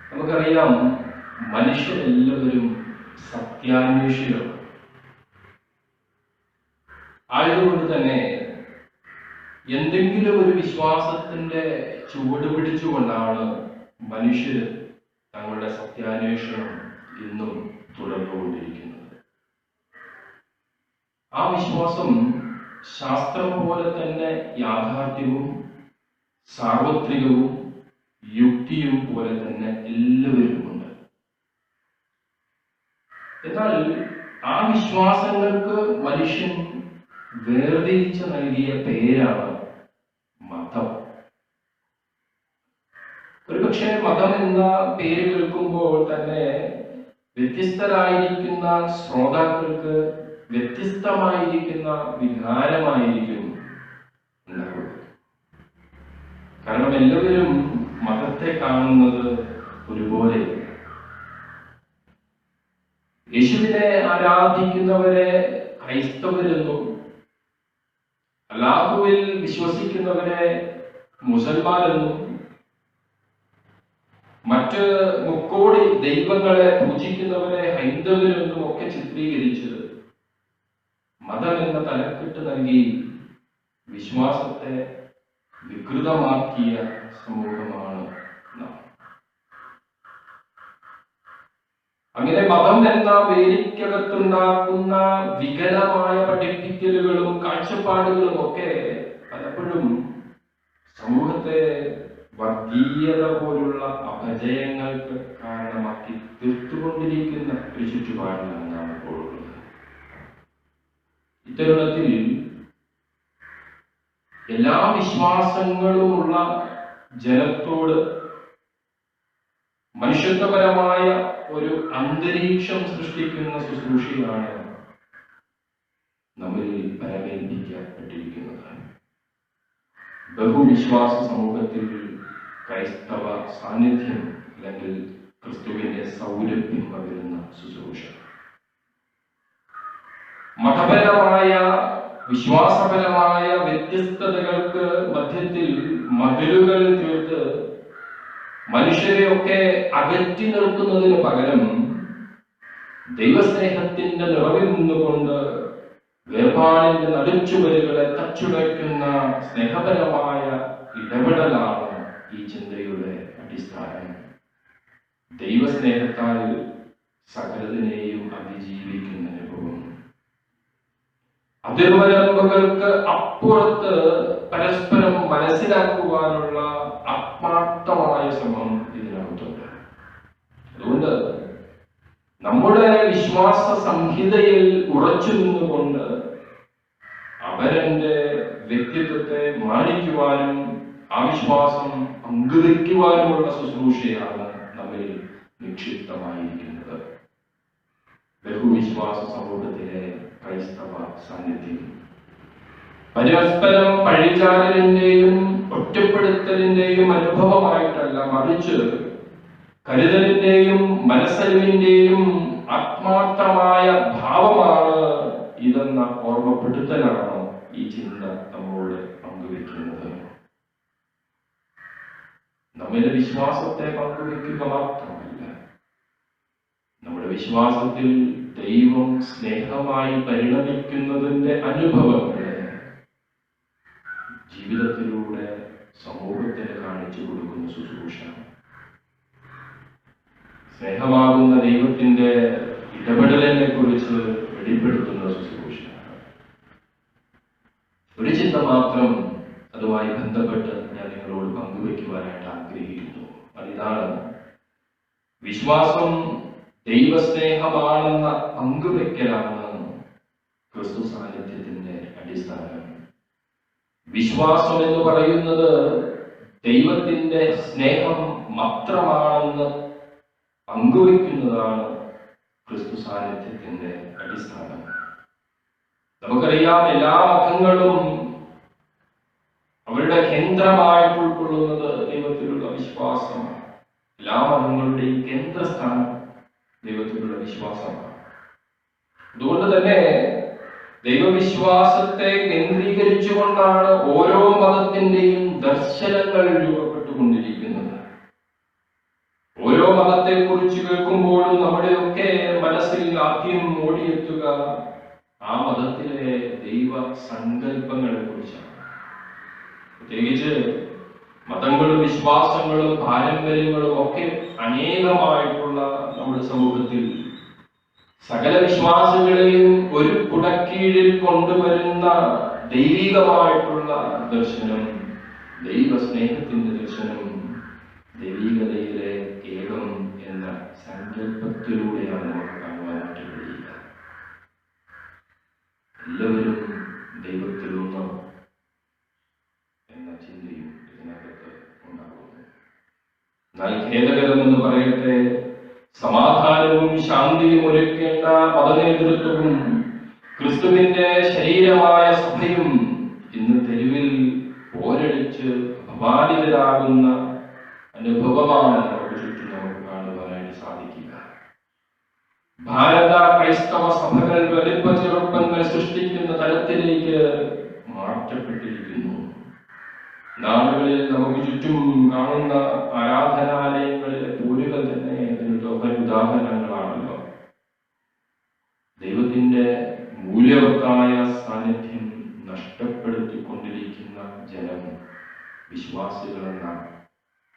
നമുക്കറിയാം, മനുഷ്യരെല്ലാവരും സത്യാന്വേഷികളാണ്. ആയതുകൊണ്ട് തന്നെ എന്തെങ്കിലും ഒരു വിശ്വാസത്തിന്റെ ചുവട് പിടിച്ചുകൊണ്ടാണ് മനുഷ്യർ തങ്ങളുടെ സത്യാന്വേഷണം ഇന്നും തുടർന്നുകൊണ്ടിരിക്കുന്നത്. ആ വിശ്വാസം ശാസ്ത്രം പോലെ തന്നെ യാഥാർത്ഥ്യവും സാർവത്രികവും യുക്തിയും പോലെ തന്നെ എല്ലാവരുമുണ്ട്. എന്നാൽ ആ വിശ്വാസങ്ങൾക്ക് മനുഷ്യൻ വേർതിരിച്ച് നൽകിയ പേരാണ് മതം. ഒരുപക്ഷെ മതം എന്ന പേര് കേൾക്കുമ്പോൾ തന്നെ വ്യത്യസ്തരായിരിക്കുന്ന ശ്രോതാക്കൾക്ക് വ്യത്യസ്തമായിരിക്കുന്ന വികാരമായിരിക്കും ഉണ്ടാവുക. കാരണം എല്ലാവരും മതത്തെ കാണുന്നത് ഒരുപോലെ. യേശുവിനെ ആരാധിക്കുന്നവരെ ക്രൈസ്തവരെന്നും അല്ലാഹുവിൽ വിശ്വസിക്കുന്നവരെ മുസൽമാനെന്നും മറ്റ് 3 കോടി ദൈവങ്ങളെ പൂജിക്കുന്നവരെ ഹൈന്ദവരെന്നും ഒക്കെ ചിത്രീകരിച്ച് മതം എന്ന തലക്കെട്ട് നൽകി വിശ്വാസത്തെ വികൃതമാക്കിയ സമൂഹമാണ് നാം. അങ്ങനെ മതം എന്ന വേലിക്കകത്തുണ്ടാക്കുന്ന വികലമായ പഠിപ്പിക്കലുകളും കാഴ്ചപ്പാടുകളും ഒക്കെ പലപ്പോഴും സമൂഹത്തെ വർഗീയത പോലുള്ള അപജയങ്ങൾക്ക് കാരണമാക്കി തീർത്തുകൊണ്ടിരിക്കുന്ന ഒരു ചുറ്റുപാടിലാണ് നാം ഇപ്പോഴുള്ളത്. ഇത്തരുണത്തിൽ എല്ലാ വിശ്വാസങ്ങളുമുള്ള ജനത്തോട് മനുഷ്യത്വപരമായ ഒരു അന്തരീക്ഷം സൃഷ്ടിക്കുന്ന ശുശ്രൂഷയാണ് നമ്മിൽ പരമേൽപ്പിക്കപ്പെട്ടിരിക്കുന്നത്. ബഹുവിശ്വാസ സമൂഹത്തിൽ ക്രൈസ്തവ സാന്നിധ്യം അല്ലെങ്കിൽ ക്രിസ്തുവിന്റെ സൗരഭ്യം പകരുന്ന ശുശ്രൂഷ. മതപരമായ വിശ്വാസപരമായ വ്യത്യസ്തതകൾക്ക് മധ്യത്തിൽ മതിലുകൾ തീർത്ത് മനുഷ്യരെയൊക്കെ അകറ്റി നിർത്തുന്നതിന് പകരം ദൈവസ്നേഹത്തിന്റെ നിറവിൽ നിന്നുകൊണ്ട് വേർപാടിന്റെ നടുച്ചുവരുകളെ തച്ചുടയ്ക്കുന്ന സ്നേഹപരമായ ഇടപെടലാണ് ഈ ചിന്തയുടെ അടിസ്ഥാനം. ദൈവസ്നേഹത്താൽ സകലതിനെയും അതിജീവിക്കുന്ന അനുഭവം. അതിർവരമ്പുകൾക്ക് അപ്പുറത്ത് പരസ്പരം മനസ്സിലാക്കുവാനുള്ള ആത്മാർത്ഥമായ ശ്രമം ഇതിനകത്തുണ്ട്. അതുകൊണ്ട് നമ്മുടെ വിശ്വാസ സംഹിതയിൽ ഉറച്ചു നിന്നുകൊണ്ട് അവരന്റെ വ്യക്തിത്വത്തെ മാനിക്കുവാനും ആ വിശ്വാസം പങ്കുവയ്ക്കുവാനുമുള്ള ശുശ്രൂഷയാണ് നമ്മിൽ നിക്ഷിപ്തമായിരിക്കുന്നത്. ബഹുവിശ്വാസ സമൂഹത്തിലെ ക്രൈസ്തവ സാന്നിധ്യം പരസ്പരം പഴിചാരലിന്റെയും ഒറ്റപ്പെടുത്തലിന്റെയും അനുഭവമായിട്ടല്ല, മറിച്ച് കരുതലിന്റെയും മനസ്സലിവിന്റെയും ആത്മാർത്ഥമായ ഭാവമാണ് ഇതെന്ന ഓർമ്മപ്പെടുത്തലാണ് ഈ ചിന്ത നമ്മോട് പങ്കുവെക്കുന്നത്. നമ്മുടെ വിശ്വാസത്തെ പങ്കുവെക്കുക മാത്രമല്ല, നമ്മുടെ വിശ്വാസത്തിൽ ദൈവം സ്നേഹമായി പരിണമിക്കുന്നതിന്റെ അനുഭവങ്ങളെ ജീവിതത്തിലൂടെ സമൂഹത്തിന് കാണിച്ചു കൊടുക്കുന്ന ശുശ്രൂഷ. സ്നേഹമാകുന്ന ദൈവത്തിന്റെ ഇടപെടലിനെ കുറിച്ച് വെളിപ്പെടുത്തുന്ന ശുശ്രൂഷ. ഒരു ചിന്ത മാത്രം അതുമായി ബന്ധപ്പെട്ട് ഞാൻ നിങ്ങളോട് പങ്കുവയ്ക്കുവാനായിട്ട് ആഗ്രഹിക്കുന്നു. അതിതാണ്, വിശ്വാസം ദൈവസ്നേഹമാണെന്ന പങ്കുവെക്കലാണ് ക്രിസ്തു സാന്നിധ്യത്തിന്റെ അടിസ്ഥാനം. വിശ്വാസം എന്ന് പറയുന്നത് ദൈവത്തിന്റെ സ്നേഹം മാത്രമാണെന്ന് പങ്കുവെക്കുന്നതാണ് ക്രിസ്തു സാന്നിധ്യത്തിന്റെ അടിസ്ഥാനം. നമുക്കറിയാം, എല്ലാ മതങ്ങളും അവരുടെ കേന്ദ്രമായിട്ട് ഉൾക്കൊള്ളുന്നത് ദൈവത്തിലുള്ള വിശ്വാസമാണ്. എല്ലാ മതങ്ങളുടെയും കേന്ദ്രസ്ഥാനം ദൈവത്തിലുള്ള വിശ്വാസമാണ്. അതുകൊണ്ട് തന്നെ ദൈവവിശ്വാസത്തെ കേന്ദ്രീകരിച്ചുകൊണ്ടാണ് ഓരോ മതത്തിന്റെയും ദർശനങ്ങൾ രൂപപ്പെട്ടുകൊണ്ടിരിക്കുന്നത്. ഓരോ മതത്തെ കുറിച്ച് കേൾക്കുമ്പോഴും നമ്മുടെയൊക്കെ മനസ്സിൽ ആദ്യം ഓടിയെത്തുക ആ മതത്തിലെ ദൈവ സങ്കല്പങ്ങളെ കുറിച്ചാണ്. പ്രത്യേകിച്ച് മതങ്ങളും വിശ്വാസങ്ങളും പാരമ്പര്യങ്ങളും ഒക്കെ അനേകമായിട്ടുള്ള നമ്മുടെ സമൂഹത്തിൽ സകല വിശ്വാസികളെയും ഒരു കുടക്കീഴിൽ കൊണ്ടുവരുന്ന ദൈവികമായിട്ടുള്ള ദർശനം, ദൈവസ്നേഹത്തിന്റെ ദർശനം, ദൈവികതയിലെ ഏകം എന്ന സങ്കല്പത്തിലൂടെയാണ് നമുക്ക് കാണുവാനായിട്ട് കഴിയുക. എല്ലാവരും ദൈവത്തിൽ ഒന്നോ എന്ന ചിന്തയും ഇതിനകത്ത് ഉണ്ടാകുന്നു. എന്നാൽ ഖേദകരമെന്ന് പറയട്ടെ, സമാധാനവും ശാന്തിയും ഒരുക്കേണ്ട മതനേതൃത്വവും ക്രിസ്തുവിന്റെ ശരീരമായ സഭയും ഇന്ന് തെരുവിൽ പോരടിച്ച് അപമാനിതരാകുന്ന അനുഭവമാണ് നമുക്ക് ചുറ്റും നമുക്ക് കാണുവാനായിട്ട് സാധിക്കുക. ഭാരത ക്രൈസ്തവ സഭകൾ വലിപ്പ ചെറുപ്പങ്ങൾ സൃഷ്ടിക്കുന്ന തലത്തിലേക്ക് മാറ്റപ്പെട്ടിരിക്കുന്നു. നാടുകളിൽ നമുക്ക് ചുറ്റും കാണുന്ന ആരാധനാലയങ്ങളിലെ പൂരുകൾ തന്നെ ഉദാഹരണങ്ങളാണല്ലോ. ദൈവത്തിന്റെ മൂല്യവത്തായ സാന്നിധ്യം നഷ്ടപ്പെടുത്തിക്കൊണ്ടിരിക്കുന്ന ജനം വിശ്വാസികളെന്ന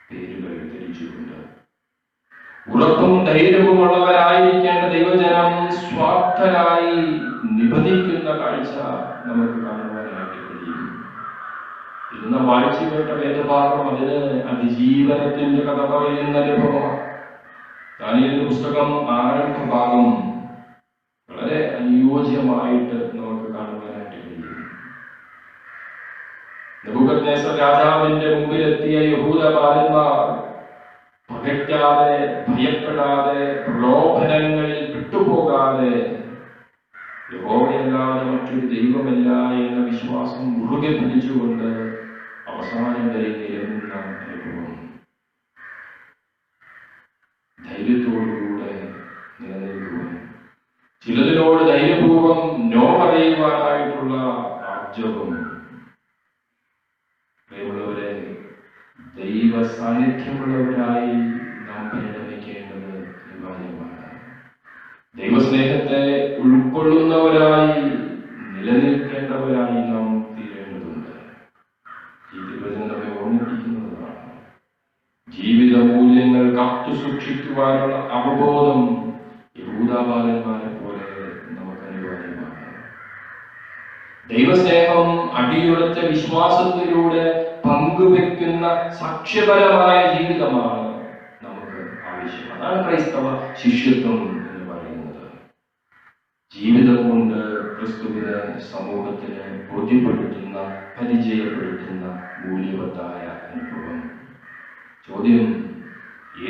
പേരുകൾ ധരിച്ചുകൊണ്ട് ഉറപ്പും ധൈര്യവുമുള്ളവരായിരിക്കേണ്ട ദൈവജനം സ്വാർത്ഥരായി നിബന്ധിക്കുന്ന കാഴ്ച നമുക്ക് കാണുവാനായിട്ട് കഴിയും. ഇന്ന് വായിച്ചു കേട്ട വേദഭാഗം അതിന് അതിജീവനത്തിന്റെ കഥ പറയുന്ന അനുഭവമാണ്. ദാനിയേലിന്റെ പുസ്തകം ആരംഭഭാഗം വളരെ അനുയോജ്യമായിട്ട് നമുക്ക് കാണുവാനായിട്ട് കഴിയും. നെബൂഖദ്നേസർ രാജാവിന്റെ മുമ്പിലെത്തിയ യഹൂദ ബാലന്മാർ പകയ്ക്കാതെ, ഭയപ്പെടാതെ, പ്രലോഭനങ്ങളിൽ പെട്ടുപോകാതെ യഹോവയല്ലാതെ മറ്റൊരു ദൈവമില്ല എന്ന വിശ്വാസം മുറുകെ പിടിച്ചുകൊണ്ട് അവസാനം വരെ നിലനിന്ന അനുഭവം ധൈര്യത്തോടുകൂടെ നിലനിൽക്കുവാൻ, ചിലതിനോട് ധൈര്യപൂർവം നോ പറയുവാനായിട്ടുള്ള ആർജവം. പ്രിയമുള്ളവരെ, ദൈവ സാന്നിധ്യമുള്ളവരായി നാം പരിണമിക്കേണ്ടത് അനിവാര്യമാണ്. ദൈവസ്നേഹത്തെ ഉൾക്കൊള്ളുന്നവരായി നിലനിൽക്കേണ്ടവരായി നാം തീരേണ്ടതുണ്ട്. ഈ തിരുവചനം നമ്മെ ഓർമ്മിപ്പിക്കുന്നതാണ്. ജീവിത മൂല്യങ്ങൾ കാത്തു സൂക്ഷിക്കുവാനുള്ള അവബോധം യഹൂദാബാലന്മാരെ പോലെ നമുക്ക് അനിവാര്യമാണ്. ദൈവസ്നേഹം അടിയുറച്ച വിശ്വാസത്തിലൂടെ പങ്കുവെക്കുന്ന സാക്ഷ്യപരമായ ജീവിതമാണ് നമുക്ക് ആവശ്യം. അതാണ് ക്രൈസ്തവ ശിഷ്യത്വം എന്ന് പറയുന്നത്. ജീവിതം കൊണ്ട് ക്രിസ്തുവിനെ സമൂഹത്തിന് ബോധ്യപ്പെടുത്തുന്ന, പരിചയപ്പെടുത്തുന്ന മൂല്യവത്തായ അനുഭവം. ചോദ്യം,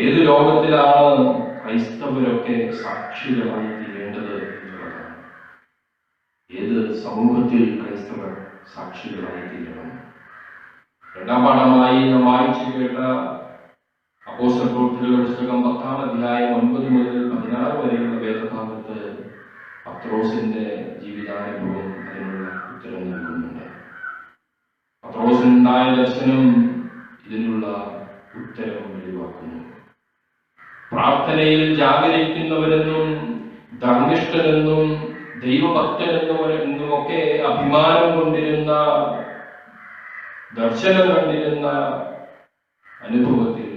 ഏത് ലോകത്തിലാണ് ക്രൈസ്തവരൊക്കെ സാക്ഷികളായി തീരേണ്ടത് എന്നുള്ളതാണ്. ഏത് സമൂഹത്തിൽ ക്രൈസ്തവർ സാക്ഷികളായി തീരണം? രണ്ടാം പാഠമായി നാം വായിച്ചു കേട്ട അപ്പോസ്തല പ്രവൃത്തികളുടെ പുസ്തകം 10-ാം അധ്യായം 9 മുതൽ 16 വരെയുള്ള വേദഭാഗത്ത് പത്രോസിന്റെ ജീവിതാനുഭവം അതിനുള്ള ഉത്തരം നൽകുന്നുണ്ട്. പത്രോസിനുണ്ടായ ദർശനം ഇതിനുള്ള ഉത്തരം വെളിവാക്കുന്നു. പ്രാർത്ഥനയിൽ ജാഗരിക്കുന്നവരെന്നും ധർമ്മിഷ്ഠരെന്നും ദൈവഭക്തരെന്നുമൊക്കെ അഭിമാനം കൊണ്ടിരുന്ന, ദർശനം കണ്ടിരുന്ന അനുഭവത്തിൽ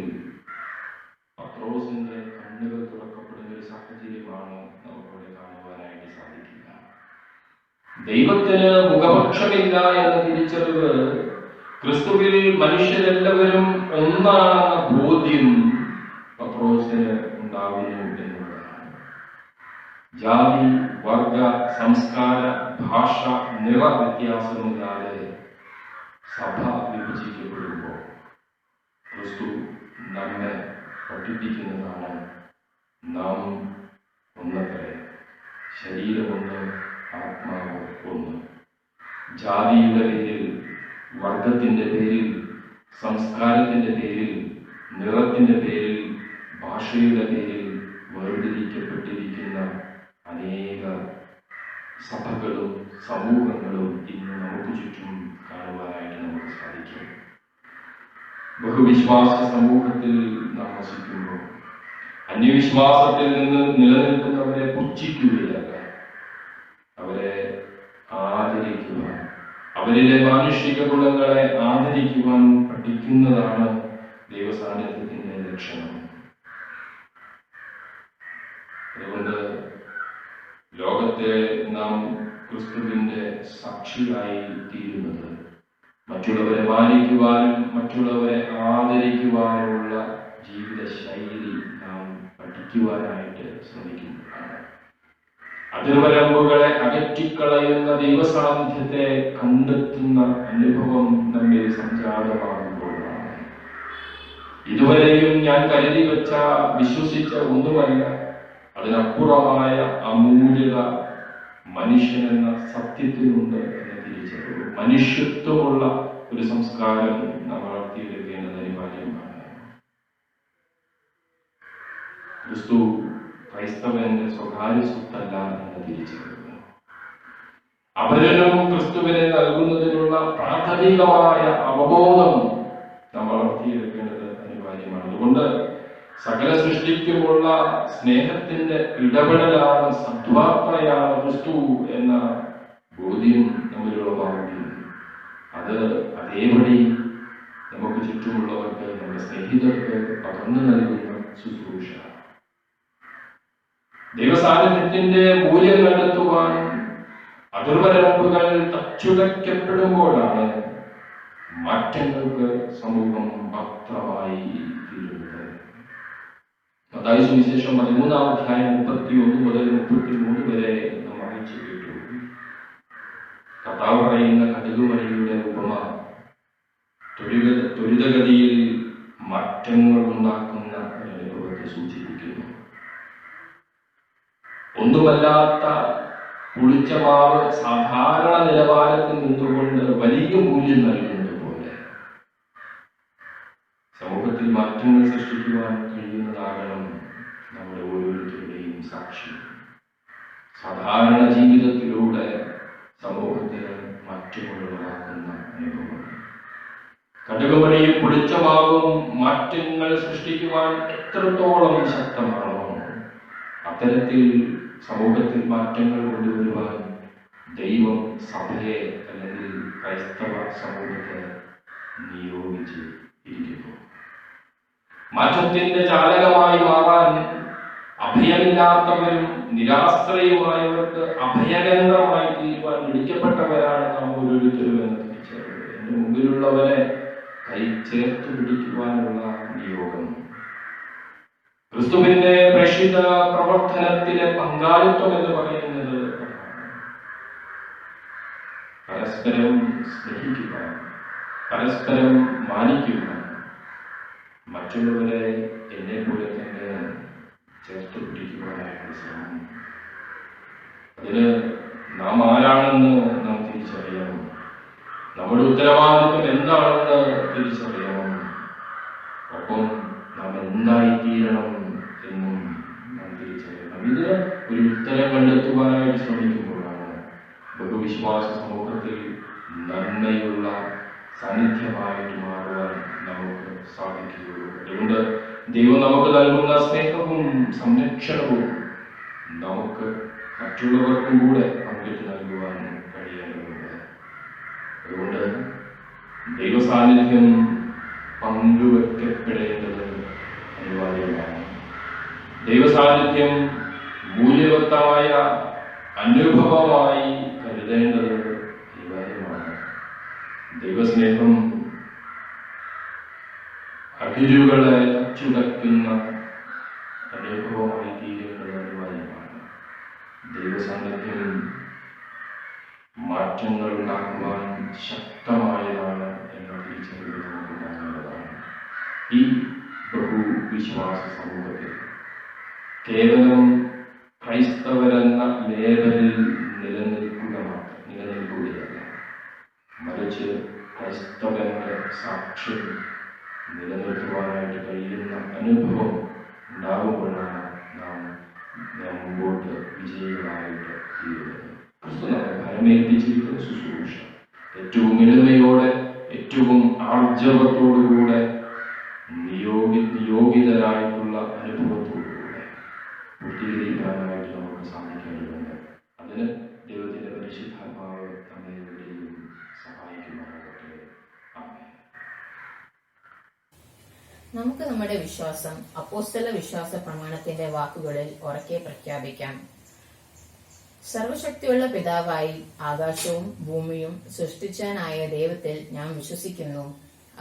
പത്രോസിന്റെ കണ്ണുകൾ തുറക്കപ്പെടുന്ന ഒരു സാഹചര്യമാണ് നമുക്കിവിടെ കാണുവാനായിട്ട് സാധിക്കുക. ദൈവത്തിന് മുഖപക്ഷമില്ല എന്ന തിരിച്ചറിവ്, ക്രിസ്തുവിൽ മനുഷ്യരെല്ലാവരും ഒന്നാണെന്ന ബോധ്യം പത്രോസിന് ഉണ്ടാകുന്നു എന്നുള്ളതാണ്. ജാതി, വർഗ, സംസ്കാര, ഭാഷ, നിറ വ്യത്യാസമില്ലാതെ സഭ വിഭജിക്കപ്പെടുമ്പോൾ ക്രിസ്തു നമ്മെ പഠിപ്പിക്കുന്നതാണ് നാം ഒന്നത്രേ, ശരീരമൊന്ന്, ആത്മാവ് ഒന്ന്. ജാതിയുടെ പേരിൽ, വർഗത്തിൻ്റെ പേരിൽ, സംസ്കാരത്തിൻ്റെ പേരിൽ, നിറത്തിൻ്റെ പേരിൽ, ഭാഷയുടെ പേരിൽ വേർതിരിക്കപ്പെട്ടിരിക്കുന്ന അനേക സഭകളും സമൂഹങ്ങളും ഇന്ന് നമുക്ക് ചുറ്റും കാണുവാനായിട്ട് നമുക്ക് സാധിക്കും. ബഹുവിശ്വാസ സമൂഹത്തിൽ നാം വസിക്കുമ്പോൾ അന്യവിശ്വാസത്തിൽ നിന്ന് നിലനിൽക്കുന്നവരെ പുച്ഛിക്കുകയല്ല, അവരെ ആദരിക്കുവാൻ, അവരിലെ മാനുഷിക ഗുണങ്ങളെ ആദരിക്കുവാൻ പഠിക്കുന്നതാണ് ദൈവസാന്നിധ്യത്തിന്റെ ലക്ഷണം. അതുകൊണ്ട് ലോകത്തെ നാം ക്രിസ്തുവിന്റെ സാക്ഷിയായി തീരുന്നത് മറ്റുള്ളവരെ മാനിക്കുവാനും മറ്റുള്ളവരെ ആദരിക്കുവാനുമുള്ള ജീവിത ശൈലി നാം പഠിക്കുവാനായിട്ട് ശ്രമിക്കുന്നതാണ്. അതിർവരമ്പുകളെ അകറ്റിക്കളയുന്ന ദൈവസാന്നിധ്യത്തെ കണ്ടെത്തുന്ന അനുഭവം നമ്മിൽ സംജാതമാകുമ്പോഴാണ്. ഇതുവരെയും ഞാൻ കരുതി വെച്ച, വിശ്വസിച്ച ഒന്നുമല്ല, അതിനപ്പുറമായ അമൂല്യത മനുഷ്യനെന്ന സത്യത്തിനുണ്ട് എന്ന തിരിച്ചറിവ്, മനുഷ്യത്വമുള്ള ഒരു സംസ്കാരം നാം വളർത്തിയെടുക്കേണ്ടത് അനിവാര്യമാണ്. ക്രിസ്തു ക്രൈസ്തവന്റെ സ്വകാര്യ സ്വത്തല്ല എന്ന തിരിച്ചറിവ്, അപരനും ക്രിസ്തുവിനെ നൽകുന്നതിനുള്ള പ്രാഥമികമായ അവബോധം നാം വളർത്തിയെടുക്കേണ്ടത് അനിവാര്യമാണ്. അതുകൊണ്ട് സകല സൃഷ്ടിക്കുമുള്ള സ്നേഹത്തിന്റെ ഇടപെടലാണ്, സദ്വാർത്തയാണ് ക്രിസ്തു എന്ന ബോധ്യം നമ്മിലുള്ളതാവുകയും അത് അതേപടി നമുക്ക് ചുറ്റുമുള്ളവർക്ക്, നമ്മുടെ സ്നേഹിതർക്ക് പകർന്നു നൽകുന്ന ശുശ്രൂഷ. ദൈവസാന്നിധ്യത്തിന്റെ മൂല്യം കണ്ടെത്തുവാൻ അതിർവരമ്പുകൾ തച്ചുടയ്ക്കപ്പെടുമ്പോഴാണ് മാറ്റങ്ങൾക്ക് സമൂഹം പത്രമായി തീരുന്നത്. മത്തായി സുവിശേഷം 13-ാം അധ്യായം 31 മുതൽ 33 വരെ നാം വായിച്ചു കേട്ടു. കർത്താവ് പറയുന്ന കടുകുമണിയുടെ ഉപമ ത്വരിതഗതിയിൽ മാറ്റങ്ങൾ ഉണ്ടാക്കുന്ന അനുഭവത്തെ സൂചിപ്പിക്കുന്നു. ഒന്നുമല്ലാത്ത പുളിച്ച മാവ് സാധാരണ നിലവാരത്തിൽ നിന്നുകൊണ്ട് വലിയ മൂല്യം നൽകുന്നത് പോലെ സമൂഹത്തിൽ മാറ്റങ്ങൾ സൃഷ്ടിക്കുവാൻ കഴിയുന്നതാകണം നമ്മുടെ ഓരോരുത്തരുടെയും സാക്ഷി. സാധാരണ ജീവിതത്തിലൂടെ സമൂഹത്തിന് മാറ്റങ്ങളുണ്ടാക്കുന്ന അനുഭവം. കടുകുമണിയും പുളിച്ചമാവും മാറ്റങ്ങൾ സൃഷ്ടിക്കുവാൻ എത്രത്തോളം ശക്തമാണോ അത്തരത്തിൽ സമൂഹത്തിൽ മാറ്റങ്ങൾ കൊണ്ടുവരുവാൻ ദൈവം സഭയെ അല്ലെങ്കിൽ ക്രൈസ്തവ സമൂഹത്തെ നിയോഗിച്ച് ഇരിക്കുന്നു. മാറ്റത്തിന്റെ ചാലകമായി മാറാൻ അഭയമില്ലാത്തവരും നിരാശ്രയമായവർക്ക് അഭയകേന്ദ്രമായി തീരുവാൻ വിളിക്കപ്പെട്ടവരാണ് നാം ഓരോരുത്തരും എന്ന് തിരിച്ചറിവ്. എന്റെ മുമ്പിലുള്ളവരെ കൈ ചേർത്ത് പിടിക്കുവാനുള്ള നിയോഗം. ക്രിസ്തുവിന്റെ പ്രേക്ഷിത പ്രവർത്തനത്തിലെ പങ്കാളിത്തം എന്ന് പറയുന്നത് പരസ്പരം സ്നേഹിക്കുക, പരസ്പരം മാനിക്കുക, മറ്റുള്ളവരെ എന്നെ പോലെ തന്നെ ചേർത്ത് പിടിക്കുവാനായിട്ടുള്ള ശ്രമം. അതിന് നാം ആരാണെന്ന് നാം തിരിച്ചറിയണം. നമ്മുടെ ഉത്തരവാദിത്വം എന്താണെന്ന് തിരിച്ചറിയണം. ഒപ്പം നാം എന്തായിത്തീരണം എന്നും നാം തിരിച്ചറിയണം. ഇതിന് ഒരു ഉത്തരം കണ്ടെത്തുവാനായിട്ട് ശ്രമിക്കുമ്പോഴാണ് ബഹുവിശ്വാസ സമൂഹത്തിൽ നന്മയുള്ള സാന്നിധ്യമായിട്ട് മാറുവാൻ നമുക്ക് സാധിക്കുകയുള്ളൂ. അതുകൊണ്ട് ദൈവം നമുക്ക് നൽകുന്ന സ്നേഹവും സംരക്ഷണവും നമുക്ക് മറ്റുള്ളവർക്കും കൂടെ പങ്കിട്ട് നൽകുവാൻ കഴിയേണ്ടതുണ്ട്. അതുകൊണ്ട് ദൈവസാന്നിധ്യം പങ്കുവെക്കപ്പെടേണ്ടത് അനിവാര്യമാണ്. ദൈവസാന്നിധ്യം മൂല്യവത്തായ അനുഭവമായി കരുതേണ്ടത് അനിവാര്യമാണ്. ദൈവസ്നേഹം അതിരുകളെ തച്ചുടയ്ക്കുന്ന അനുഭവമായി തീരേണ്ടത് അനിവാര്യമാണ്. ദൈവസാന്നിധ്യം മാറ്റങ്ങൾ ഉണ്ടാക്കുവാൻ ശക്തമായതാണ് എന്ന തിരിച്ചറിവ് നമുക്കുണ്ടാകേണ്ടതാണ്. ഈ ബഹുവിശ്വാസ സമൂഹത്തിൽ കേവലം ക്രൈസ്തവരെന്ന ലേബലിൽ നിലനിൽക്കുകയല്ല, മറിച്ച് ക്രൈസ്തവന്റെ സാക്ഷ്യം നിലനിർത്തുവാനായിട്ട് കഴിയുന്ന അനുഭവം ഉണ്ടാകുമ്പോഴാണ് നാം മുമ്പോട്ട് വിജയികളായിട്ട് തീരുന്നത്. ക്രിസ്തു നമ്മെ ഫലമേൽപ്പിച്ചിരിക്കുന്ന ശുശ്രൂഷ ഏറ്റവും എളിമയോടെ, ഏറ്റവും ആർജവത്തോടുകൂടെ, നിയോഗിതരായിട്ടുള്ള അനുഭവത്തോടുകൂടെ പൂർത്തീകരിക്കാനായിട്ട് നമുക്ക് സാധിക്കേണ്ടതുണ്ട്. അതിന് ദൈവത്തിന്റെ പരിശുദ്ധാത്മാവ് നമ്മെ എവിടെയും സഹായിക്കുമാറാകട്ടെ. ആമേൻ. നമുക്ക് നമ്മുടെ വിശ്വാസം അപ്പോസ്തല വിശ്വാസ പ്രമാണത്തിന്റെ വാക്കുകളിൽ ഉറക്കെ പ്രഖ്യാപിക്കാം. സർവശക്തിയുള്ള പിതാവായി ആകാശവും ഭൂമിയും സൃഷ്ടിച്ചവനായ ദൈവത്തിൽ ഞാൻ വിശ്വസിക്കുന്നു.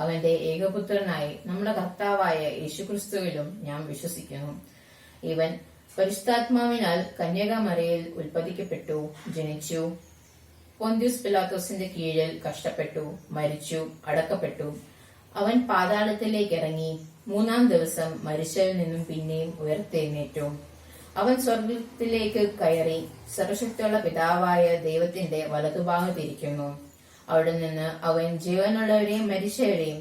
അവന്റെ ഏകപുത്രനായി നമ്മുടെ കർത്താവായ യേശുക്രിസ്തുവിലും ഞാൻ വിശ്വസിക്കുന്നു. ഇവൻ പരിശുദ്ധാത്മാവിനാൽ കന്യകാമറിയയിൽ ഉൽപ്പതിക്കപ്പെട്ടു, ജനിച്ചു, പൊന്തിയൂസ് പിലാത്തോസിന്റെ കീഴിൽ കഷ്ടപ്പെട്ടു, മരിച്ചു, അടക്കപ്പെട്ടു. അവൻ പാതാളത്തിലേക്ക് ഇറങ്ങി, മൂന്നാം ദിവസം മരിച്ചവരിൽ നിന്നും പിന്നെയും ഉയർത്തെഴുന്നേറ്റു. അവൻ സ്വർഗത്തിലേക്ക് കയറി സർവശക്തിയുള്ള പിതാവായ ദൈവത്തിന്റെ വലതുഭാഗത്തിരിക്കുന്നു. അവിടെ നിന്ന് അവൻ ജീവനുള്ളവരെയും മരിച്ചവരെയും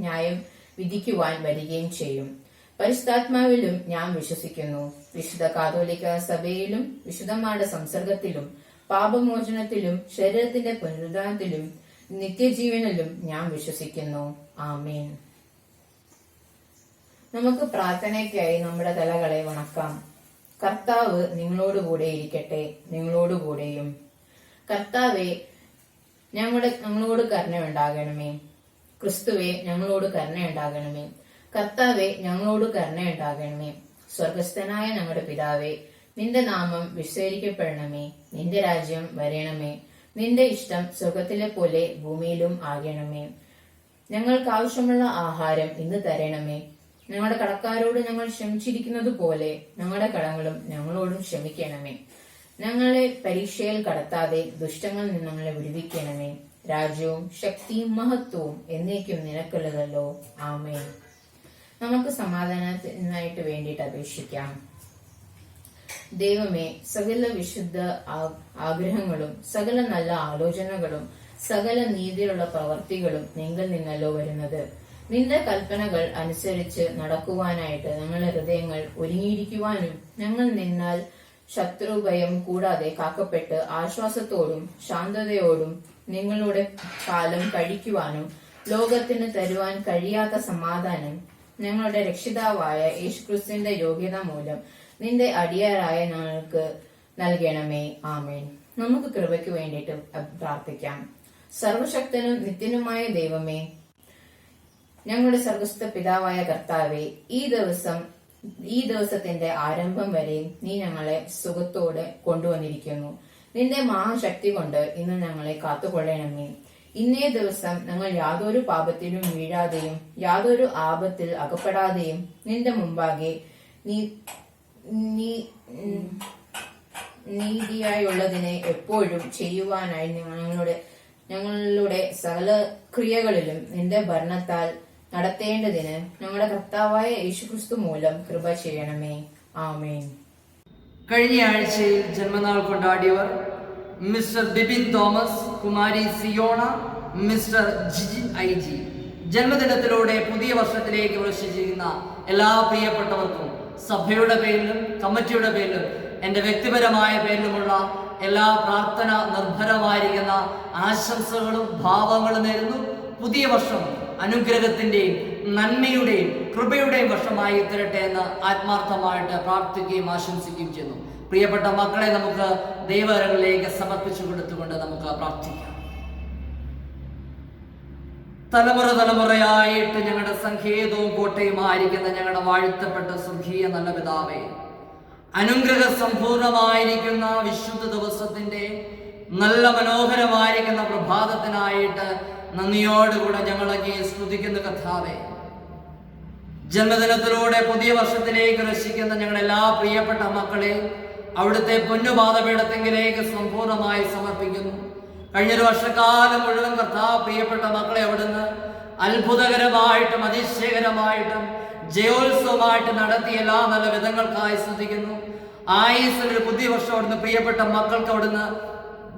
ന്യായം വിധിക്കുവാൻ വരികയും ചെയ്യും. പരിശുദ്ധാത്മാവിലും ഞാൻ വിശ്വസിക്കുന്നു. വിശുദ്ധ കാതോലിക്ക സഭയിലും വിശുദ്ധന്മാരുടെ സംസർഗത്തിലും പാപമോചനത്തിലും ശരീരത്തിന്റെ പുനരുദ്ധാനത്തിലും നിത്യജീവനിലും ഞാൻ വിശ്വസിക്കുന്നു. ആമേൻ. നമുക്ക് പ്രാർത്ഥനയ്ക്കായി നമ്മുടെ തലകളെ വണക്കാം. കർത്താവ് നിങ്ങളോടുകൂടെ ഇരിക്കട്ടെ, നിങ്ങളോടുകൂടെയും. കർത്താവെ, ഞങ്ങളോട് കരുണയുണ്ടാകണമേ. ക്രിസ്തുവെ, ഞങ്ങളോട് കരുണയുണ്ടാകണമേ. കർത്താവെ, ഞങ്ങളോട് കരുണയുണ്ടാകണമേ. സ്വർഗസ്ഥനായ ഞങ്ങളുടെ പിതാവേ, നിന്റെ നാമം വിസ്തരിക്കപ്പെടണമേ. നിന്റെ രാജ്യം വരണമേ. നിന്റെ ഇഷ്ടം സ്വർഗത്തിലെ പോലെ ഭൂമിയിലും ആകണമേ. ഞങ്ങൾക്ക് ആവശ്യമുള്ള ആഹാരം ഇന്ന് തരണമേ. ഞങ്ങളുടെ കടക്കാരോട് ഞങ്ങൾ ക്ഷമിച്ചിരിക്കുന്നത് പോലെ ഞങ്ങളുടെ കടങ്ങളും ഞങ്ങളോടും ക്ഷമിക്കണമേ. ഞങ്ങളെ പരീക്ഷയിൽ കടത്താതെ ദുഷ്ടങ്ങളിൽ നിന്ന് ഞങ്ങളെ വിടുവിക്കണമേ. രാജ്യവും ശക്തിയും മഹത്വവും എന്നേക്കും നിനക്കുള്ളതല്ലോ. ആമേൻ. നമുക്ക് സമാധാനത്തിനായിട്ട് വേണ്ടിയിട്ട് അപേക്ഷിക്കാം. ദൈവമേ, സകല വിശുദ്ധ ആഗ്രഹങ്ങളും സകല നല്ല ആലോചനകളും സകല നീതിയുള്ള പ്രവർത്തികളും നിങ്ങൾ നിന്നല്ലോ വരുന്നത്. നിന്റെ കൽപ്പനകൾ അനുസരിച്ച് നടക്കുവാനായിട്ട് ഞങ്ങളുടെ ഹൃദയങ്ങൾ ഒരുങ്ങിയിരിക്കുവാനും ഞങ്ങൾ നിന്നാൽ ശത്രുഭയം കൂടാതെ കാക്കപ്പെട്ട് ആശ്വാസത്തോടും ശാന്തതയോടും നിങ്ങളുടെ കാലം കഴിക്കുവാനും ലോകത്തിന് തരുവാൻ കഴിയാത്ത സമാധാനം ഞങ്ങളുടെ രക്ഷിതാവായ യേശുക്രിസ്തുവിന്റെ യോഗ്യത മൂലം നിന്റെ അടിയാരായ ഞങ്ങൾക്ക് നൽകണമേ. ആമേൻ. നമുക്ക് കൃപയ്ക്ക് വേണ്ടിയിട്ട് പ്രാർത്ഥിക്കാം. സർവശക്തനും നിത്യനുമായ ദൈവമേ, ഞങ്ങളുടെ സർവസ്വ പിതാവായ കർത്താവെ, ഈ ദിവസത്തിന്റെ ആരംഭം വരെ നീ ഞങ്ങളെ സുഖത്തോടെ കൊണ്ടുവന്നിരിക്കുന്നു. നിന്റെ മഹാശക്തി കൊണ്ട് ഇന്ന് ഞങ്ങളെ കാത്തുകൊള്ളണമേ. ഇന്നേ ദിവസം ഞങ്ങൾ യാതൊരു പാപത്തിലും വീഴാതെയും യാതൊരു ആപത്തിൽ അകപ്പെടാതെയും നിന്റെ മുമ്പാകെ നീതിയായുള്ളതിനെ എപ്പോഴും ചെയ്യുവാനായി ഞങ്ങളുടെ സകല ക്രിയകളിലും നിന്റെ ഭരണത്താൽ നടത്തേണ്ടതിന് ഞങ്ങളുടെ കർത്താവായ യേശുക്രിസ്തു മൂലം കൃപ ചെയ്യണമേ. ആമേൻ. കഴിഞ്ഞ ആഴ്ചയിൽ ജന്മനാൾ കൊണ്ടാടിയവർ mister Bibin Thomas, Kumari Siona, mister Jiji Aiji. ജന്മദിനത്തിലൂടെ പുതിയ വർഷത്തിലേക്ക് പ്രവേശിച്ചിരിക്കുന്ന എല്ലാ പ്രിയപ്പെട്ടവർക്കും സഭയുടെ പേരിലും കമ്മിറ്റിയുടെ പേരിലും എൻ്റെ വ്യക്തിപരമായ പേരിലുമുള്ള എല്ലാ പ്രാർത്ഥന നിർഭരമായിരിക്കുന്ന ആശംസകളും ഭാവങ്ങളും നേരുന്നു. പുതിയ വർഷം അനുഗ്രഹത്തിൻ്റെയും നന്മയുടെയും കൃപയുടെയും വർഷമായി തീരട്ടെ എന്ന് ആത്മാർത്ഥമായിട്ട് പ്രാർത്ഥിക്കുകയും ആശംസിക്കുകയും ചെയ്യുന്നു. പ്രിയപ്പെട്ട മക്കളെ നമുക്ക് ദൈവകരങ്ങളിലേക്ക് സമർപ്പിച്ചു കൊടുത്തുകൊണ്ട് നമുക്ക് പ്രാർത്ഥിക്കാം. തലമുറയായിട്ട് ഞങ്ങളുടെ സങ്കേതവും കോട്ടയുമായിരിക്കുന്ന ഞങ്ങളുടെ വാഴ്ത്തപ്പെട്ട സ്വർഗീയ നല്ല പിതാവേ, അനുഗ്രഹ സമ്പൂർണമായിരിക്കുന്ന വിശുദ്ധ ദിവസത്തിന്റെ നല്ല മനോഹരമായിരിക്കുന്ന പ്രഭാതത്തിനായിട്ട് നന്ദിയോടുകൂടെ ഞങ്ങളൊക്കെ സ്തുതിക്കുന്ന കർത്താവേ, ജന്മദിനത്തിലൂടെ പുതിയ വർഷത്തിലേക്ക് രക്ഷിക്കുന്ന ഞങ്ങളുടെ എല്ലാ പ്രിയപ്പെട്ട മക്കളെ അവിടുത്തെ പൊന്നുപാദപീഠത്തെങ്കിലേക്ക് സമ്പൂർണ്ണമായി സമർപ്പിക്കുന്നു. കഴിഞ്ഞൊരു വർഷക്കാലം മുഴുവൻ കർത്താവ് പ്രിയപ്പെട്ട മക്കളെ അവിടുന്ന് അത്ഭുതകരമായിട്ടും അതിശയകരമായിട്ടും ജയോത്സവമായിട്ട് നടത്തിയ എല്ലാ നല്ല വിധങ്ങൾക്കായി സ്തുതിക്കുന്നു. ആയുസ്സിനൊരു പുതിയ വർഷം അവിടുന്ന് പ്രിയപ്പെട്ട മക്കൾക്ക് അവിടുന്ന്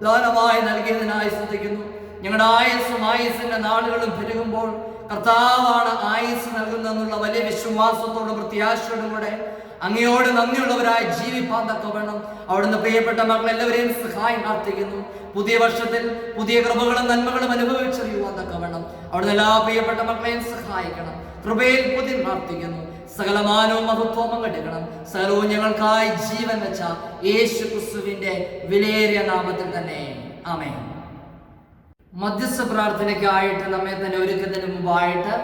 ദാനമായി നൽകിയതിനായി സ്തുതിക്കുന്നു. ഞങ്ങളുടെ ആയുസ്സിന്റെ നാളുകളും പെരുകുമ്പോൾ കർത്താവാണ് ആയുസ് നൽകുന്നെന്നുള്ള വലിയ വിശ്വാസത്തോടും പ്രത്യാശയോടും കൂടെ അങ്ങയോട് നന്ദിയുള്ളവരായി ജീവിപ്പാൻ തക്കവണ്ണം അവിടുന്ന് പ്രിയപ്പെട്ട മക്കളെല്ലാവരെയും സഹായം പ്രാർത്ഥിക്കുന്നു. പുതിയ വർഷത്തിൽ പുതിയ കൃപകളും നന്മകളും അനുഭവിച്ചറിയുവാൻ തക്കവണ്ണം അവിടുന്ന് എല്ലാ പ്രിയപ്പെട്ട മക്കളെയും സഹായിക്കണം. കൃപയിൽ പുതിയ പ്രാർത്ഥിക്കുന്നു. സകലമാനവും മഹത്വവും അങ്ങെടുക്കണം. സകലവും ഞങ്ങൾക്കായി ജീവൻ വെച്ച യേശു ക്രിസ്തുവിന്റെ വിലയേറിയ നാമത്തിൽ തന്നെ ആമേൻ. മധ്യസ്ഥ പ്രാർത്ഥനയ്ക്കായിട്ട് നമ്മെ തന്നെ ഒരുക്കുന്നതിന് മുമ്പായിട്ട്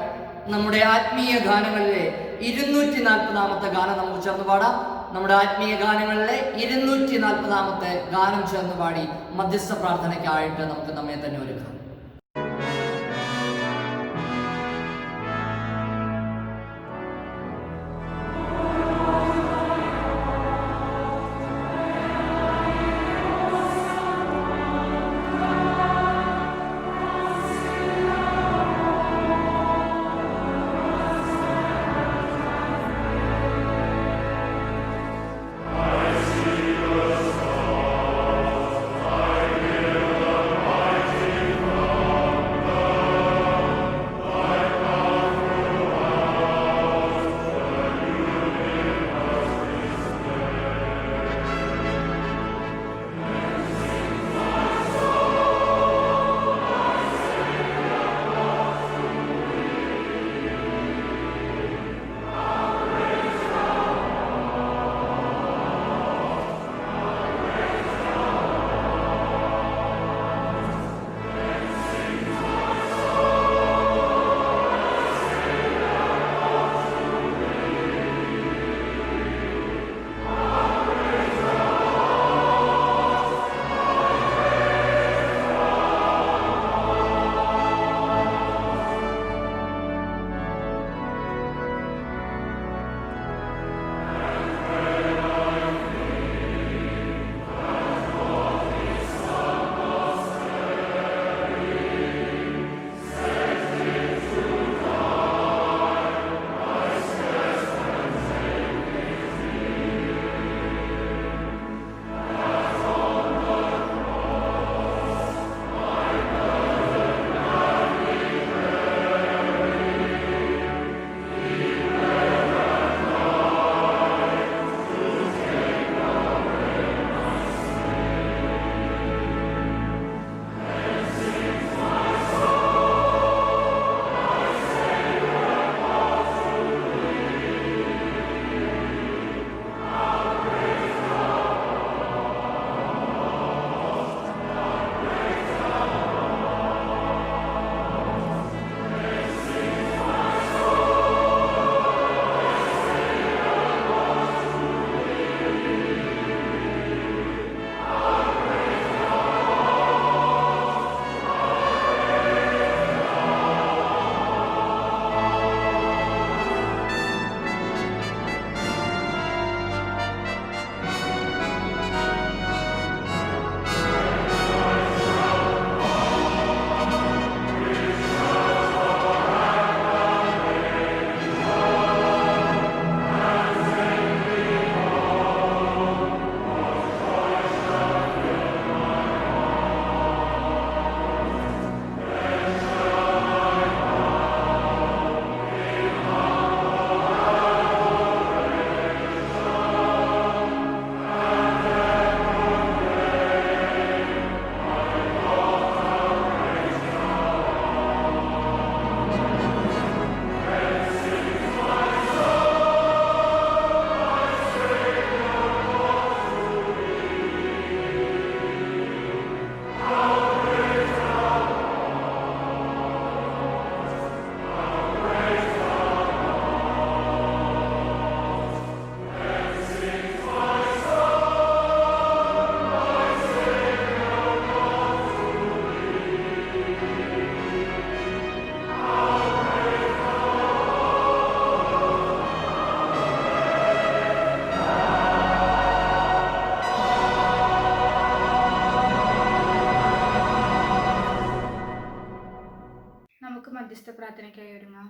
നമ്മുടെ ആത്മീയ ഗാനങ്ങളിലെ 240 ഗാനം നമുക്ക് ചേർന്ന് പാടാം. നമ്മുടെ ആത്മീയ ഗാനങ്ങളിലെ 240 ഗാനം ചേർന്ന് പാടി മധ്യസ്ഥ പ്രാർത്ഥനയ്ക്കായിട്ട് നമുക്ക് നമ്മെ തന്നെ ഒരുക്കാം. I give the mighty മധ്യസ്ഥ പ്രാർത്ഥനയ്ക്കായി ഒരുങ്ങാം.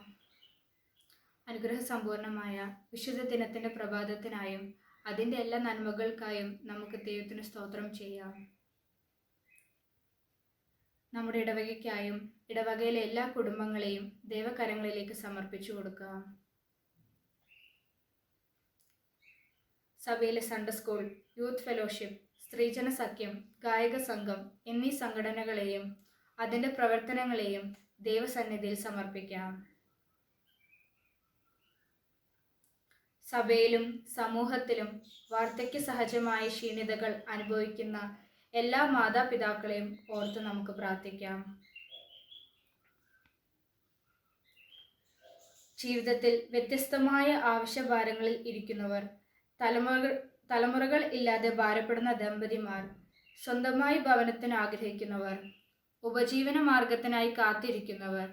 അനുഗ്രഹ സമ്പൂർണമായ വിശുദ്ധ ദിനത്തിന്റെ പ്രഭാതത്തിനായും അതിൻ്റെ എല്ലാ നന്മകൾക്കായും നമുക്ക് ദൈവത്തിന് സ്തോത്രം ചെയ്യാം. നമ്മുടെ ഇടവകയ്ക്കായും ഇടവകയിലെ എല്ലാ കുടുംബങ്ങളെയും ദൈവകരങ്ങളിലേക്ക് സമർപ്പിച്ചു കൊടുക്കാം. സഭയിലെ സൺഡേ സ്കൂൾ, യൂത്ത് ഫെലോഷിപ്പ്, സ്ത്രീജന സഖ്യം, ഗായക സംഘം എന്നീ സംഘടനകളെയും അതിൻ്റെ പ്രവർത്തനങ്ങളെയും ദൈവസന്നിധിയിൽ സമർപ്പിക്കാം. സഭയിലും സമൂഹത്തിലും വാർദ്ധക്യ സഹജമായ ക്ഷീണിതകൾ അനുഭവിക്കുന്ന എല്ലാ മാതാപിതാക്കളെയും ഓർത്ത് നമുക്ക് പ്രാർത്ഥിക്കാം. ജീവിതത്തിൽ വ്യത്യസ്തമായ ആവശ്യഭാരങ്ങളിൽ ഇരിക്കുന്നവർ, തലമുറകൾ ഇല്ലാതെ ഭാരപ്പെടുന്ന ദമ്പതിമാർ, സ്വന്തമായി ഭവനത്തിന് ആഗ്രഹിക്കുന്നവർ, ഉപജീവന മാർഗത്തിനായി കാത്തിരിക്കുന്നവർ,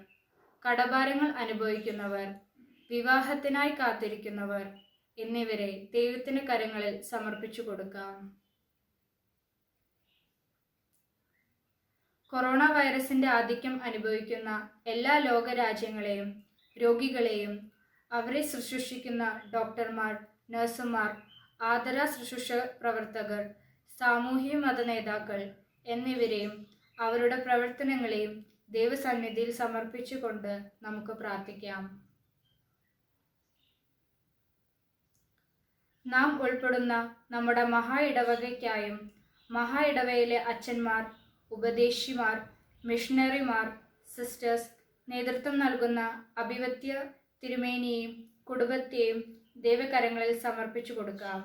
കടഭാരങ്ങൾ അനുഭവിക്കുന്നവർ, വിവാഹത്തിനായി കാത്തിരിക്കുന്നവർ എന്നിവരെ ദൈവത്തിന്റെ കരങ്ങളിൽ സമർപ്പിച്ചു കൊടുക്കാം. കൊറോണ വൈറസിന്റെ ആധിക്യം അനുഭവിക്കുന്ന എല്ലാ ലോകരാജ്യങ്ങളെയും രോഗികളെയും അവരെ ശുശ്രൂഷിക്കുന്ന ഡോക്ടർമാർ, നഴ്സുമാർ, ആതുര ശുശ്രൂഷ പ്രവർത്തകർ, സാമൂഹ്യ മത നേതാക്കൾ എന്നിവരെയും അവരുടെ പ്രവർത്തനങ്ങളെയും ദൈവസന്നിധിയിൽ സമർപ്പിച്ചുകൊണ്ട് നമുക്ക് പ്രാർത്ഥിക്കാം. നാം ഉൾപ്പെടുന്ന നമ്മുടെ മഹാ ഇടവകയ്ക്കായും മഹാ ഇടവയിലെ അച്ഛന്മാർ, ഉപദേശിമാർ, മിഷണറിമാർ, സിസ്റ്റേഴ്സ്, നേതൃത്വം നൽകുന്ന അഭിവത്യ തിരുമേനിയെയും കുടുംബത്തെയും ദൈവകരങ്ങളിൽ സമർപ്പിച്ചു കൊടുക്കാം.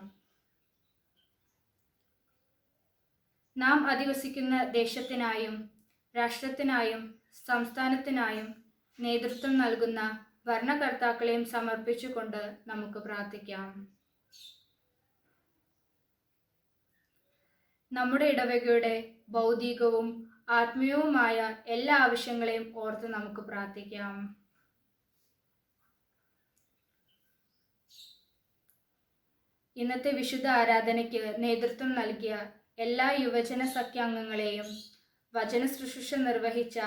നാം അധിവസിക്കുന്ന ദേശത്തിനായും രാഷ്ട്രത്തിനായും സംസ്ഥാനത്തിനായും നേതൃത്വം നൽകുന്ന ഭരണകർത്താക്കളെയും സമർപ്പിച്ചുകൊണ്ട് നമുക്ക് പ്രാർത്ഥിക്കാം. നമ്മുടെ ഇടവകയുടെ ഭൗതികവും ആത്മീയവുമായ എല്ലാ ആവശ്യങ്ങളെയും ഓർത്ത് നമുക്ക് പ്രാർത്ഥിക്കാം. ഇന്നത്തെ വിശുദ്ധ ആരാധനയ്ക്ക് നേതൃത്വം നൽകിയ എല്ലാ യുവജന സഖ്യാംഗങ്ങളെയും വചന ശുശ്രൂഷ നിർവഹിച്ച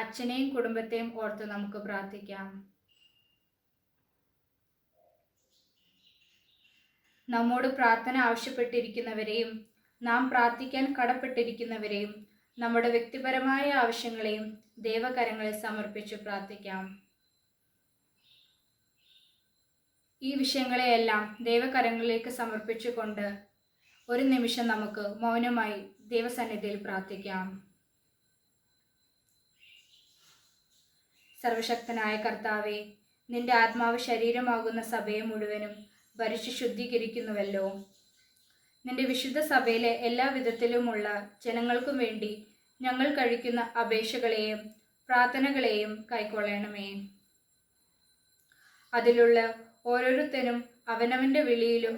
അച്ഛനെയും കുടുംബത്തെയും ഓർത്ത് നമുക്ക് പ്രാർത്ഥിക്കാം. നമ്മോട് പ്രാർത്ഥന ആവശ്യപ്പെട്ടിരിക്കുന്നവരെയും നാം പ്രാർത്ഥിക്കാൻ കടപ്പെട്ടിരിക്കുന്നവരെയും നമ്മുടെ വ്യക്തിപരമായ ആവശ്യങ്ങളെയും ദൈവകരങ്ങളിൽ സമർപ്പിച്ച് പ്രാർത്ഥിക്കാം. ഈ വിഷയങ്ങളെയെല്ലാം ദൈവകരങ്ങളിലേക്ക് സമർപ്പിച്ചുകൊണ്ട് ഒരു നിമിഷം നമുക്ക് മൗനമായി ദൈവസന്നിധിയിൽ പ്രാർത്ഥിക്കാം. സർവശക്തനായ കർത്താവേ, നിന്റെ ആത്മാവ് ശരീരമാകുന്ന സഭയെ മുഴുവനും ഭരിച്ചു ശുദ്ധീകരിക്കുന്നുവല്ലോ. നിന്റെ വിശുദ്ധ സഭയിലെ എല്ലാ വിധത്തിലുമുള്ള ജനങ്ങൾക്കും വേണ്ടി ഞങ്ങൾ കഴിക്കുന്ന അപേക്ഷകളെയും പ്രാർത്ഥനകളെയും കൈക്കൊള്ളണമേ. അതിലുള്ള ഓരോരുത്തരും അവനവൻ്റെ വിളിയിലും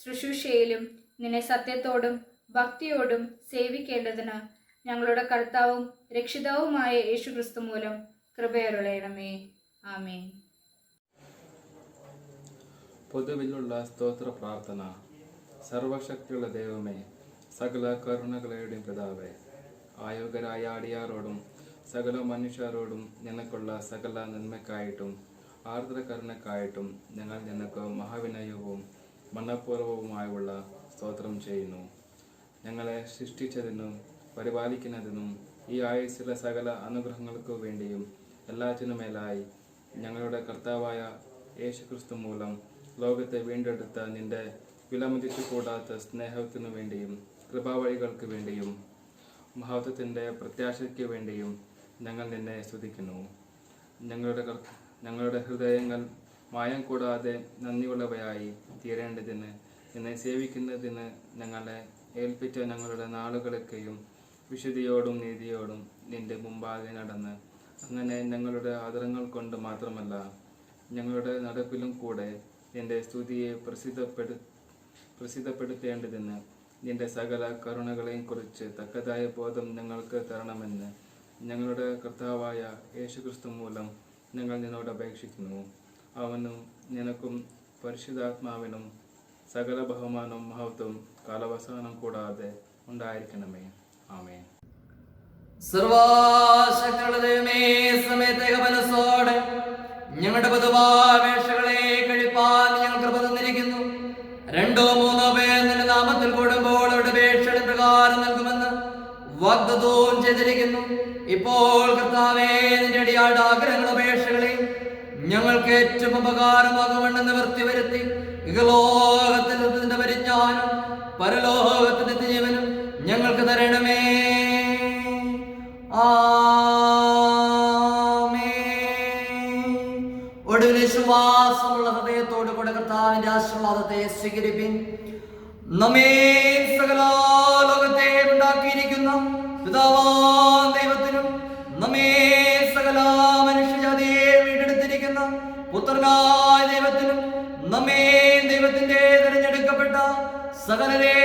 ശുശ്രൂഷയിലും നിന്നെ സത്യത്തോടും ഭക്തിയോടും സേവിക്കേണ്ടതിന് ഞങ്ങളുടെ കർത്താവും രക്ഷിതാവുമായ യേശുക്രിസ്തു മൂലം കൃപയരുളയണമേ. ആമേൻ. പൊതുവിലുള്ള സ്തോത്ര പ്രാർത്ഥന. സർവശക്തിയുള്ള ദൈവമേ, സകല കരുണകളുടെയും പിതാവേ, ആയോഗ്യരായ അടിയാരോടും സകല മനുഷ്യരോടും നിനക്കുള്ള സകല നന്മയ്ക്കായിട്ടും ആർദ്രകരുണയ്ക്കായിട്ടും ഞങ്ങൾ നിനക്ക് മഹാവിനയവും മനഃപൂർവവുമായുള്ള സ്തോത്രം ചെയ്യുന്നു. ഞങ്ങളെ സൃഷ്ടിച്ചതിനും പരിപാലിക്കുന്നതിനും ഈ ആയുസ്സിലെ സകല അനുഗ്രഹങ്ങൾക്കു വേണ്ടിയും എല്ലാറ്റിനുമേലായി ഞങ്ങളുടെ കർത്താവായ യേശുക്രിസ്തു മൂലം ലോകത്തെ വീണ്ടെടുത്ത നിന്റെ വിലമതിച്ചു കൂടാത്ത സ്നേഹത്തിനു വേണ്ടിയും കൃപാവഴികൾക്ക് വേണ്ടിയും മഹത്വത്തിൻ്റെ പ്രത്യാശയ്ക്ക് വേണ്ടിയും ഞങ്ങൾ നിന്നെ സ്തുതിക്കുന്നു. ഞങ്ങളുടെ ഹൃദയങ്ങൾ മായം കൂടാതെ നന്ദിയുള്ളവയായി തീരേണ്ടതിന് നിന്നെ സേവിക്കുന്നതിന് ഞങ്ങളെ ഏൽപ്പിച്ച ഞങ്ങളുടെ നാളുകളൊക്കെയും വിശുദ്ധിയോടും നീതിയോടും നിന്റെ മുമ്പാകെ നടന്ന് അങ്ങനെ ഞങ്ങളുടെ ആദരങ്ങൾ കൊണ്ട് മാത്രമല്ല ഞങ്ങളുടെ നടപ്പിലും കൂടെ നിന്റെ സ്തുതിയെ പ്രസിദ്ധപ്പെടുത്തേണ്ടതിന് നിന്റെ സകല കരുണകളെയും കുറിച്ച് തക്കതായ ബോധം ഞങ്ങൾക്ക് തരണമെന്ന് ഞങ്ങളുടെ കർത്താവായ യേശുക്രിസ്തു മൂലം ഞങ്ങൾ നിന്നോട് അപേക്ഷിക്കുന്നു. അവനും നിനക്കും പരിശുദ്ധാത്മാവിനും സകല ബഹുമാനവും മഹത്വവും കാലാവസാനം കൂടാതെ ഉണ്ടായിരിക്കണമേ. ആമേൻ. സർവശക്തനായ ദൈവമേ, സമയത്തേക്ക് മനസ്സോടെ പൊതുവാപേക്ഷകളെ കഴിപ്പാൻ ഞങ്ങൾ കൃപ തന്നിരിക്കുന്നു. 2-3 പേർ നിന്റെ നാമത്തിൽ കൂടുമ്പോൾ അവരുടെ അപേക്ഷയുടെ പ്രകാരം നൽകുമെന്ന് വാഗ്ദത്തവും ചെയ്തിരിക്കുന്നു. ഇപ്പോൾ കർത്താവേ, നിന്റെ അടിയാളുടെ ആഗ്രഹങ്ങളും അപേക്ഷകളെയും ഞങ്ങൾക്ക് ഏറ്റവും ഉപകാരമാകുമെന്ന് നിവൃത്തി വരുത്തി ഇഹലോകത്തിൽ നിന്റെ പരിജ്ഞാനം പരലോകത്തിന്റെ ജീവനും ഞങ്ങൾക്ക് തരണമേ. ഒടുവിൽ വിശ്വാസമുള്ള ഹൃദയത്തോടു കൂടെ കർത്താവിന്റെ ആശീർവാദത്തെ സ്വീകരിപ്പിൻ. നമ്മെ സകല ലോകത്തെ ഉണ്ടാക്കിയിരിക്കുന്ന പിതാവാം ദൈവത്തിനും നമ്മെ സകല മനുഷ്യജാതിയെ വീണ്ടെടുത്തിരിക്കുന്ന പുത്രനായ ദൈവത്തിനും നമ്മെ ദൈവത്തിന്റെ തിരഞ്ഞെടുക്കപ്പെട്ട സകലരെ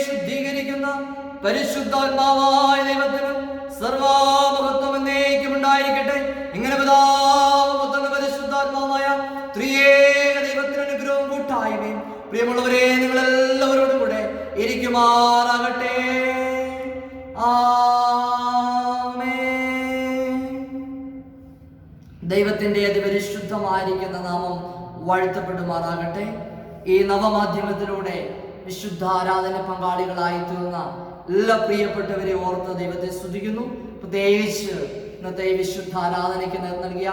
ശുദ്ധീകരിക്കുന്ന പരിശുദ്ധാത്മാവായ ദൈവത്തിനും സർവമഹത്വം എന്നേക്കും ഉണ്ടായിരിക്കട്ടെ. ഇങ്ങനെ പിതാവ് പുത്രനും പരിശുദ്ധാത്മാവായ ത്രിയേക ദൈവത്തിന് അനുഗ്രഹവും കൂട്ടായ്മയും പ്രിയമുള്ളവരെ നിങ്ങളെല്ലാവരോടും കൂടെ ഇരിക്കുമാറാകട്ടെ. ദൈവത്തിന്റെ അതിപരിശുദ്ധമായിരിക്കുന്ന നാമം വാഴ്ത്തപ്പെടുമാറാകട്ടെ. ഈ നവമാധ്യമത്തിലൂടെ വിശുദ്ധ ആരാധന പങ്കാളികളായി തീർന്ന എല്ലാ പ്രിയപ്പെട്ടവരെ ഓർത്ത് ദൈവത്തെ സ്തുതിക്കുന്നു. പ്രത്യേകിച്ച് ഇന്നത്തെ വിശുദ്ധ ആരാധനയ്ക്ക് നൽകിയ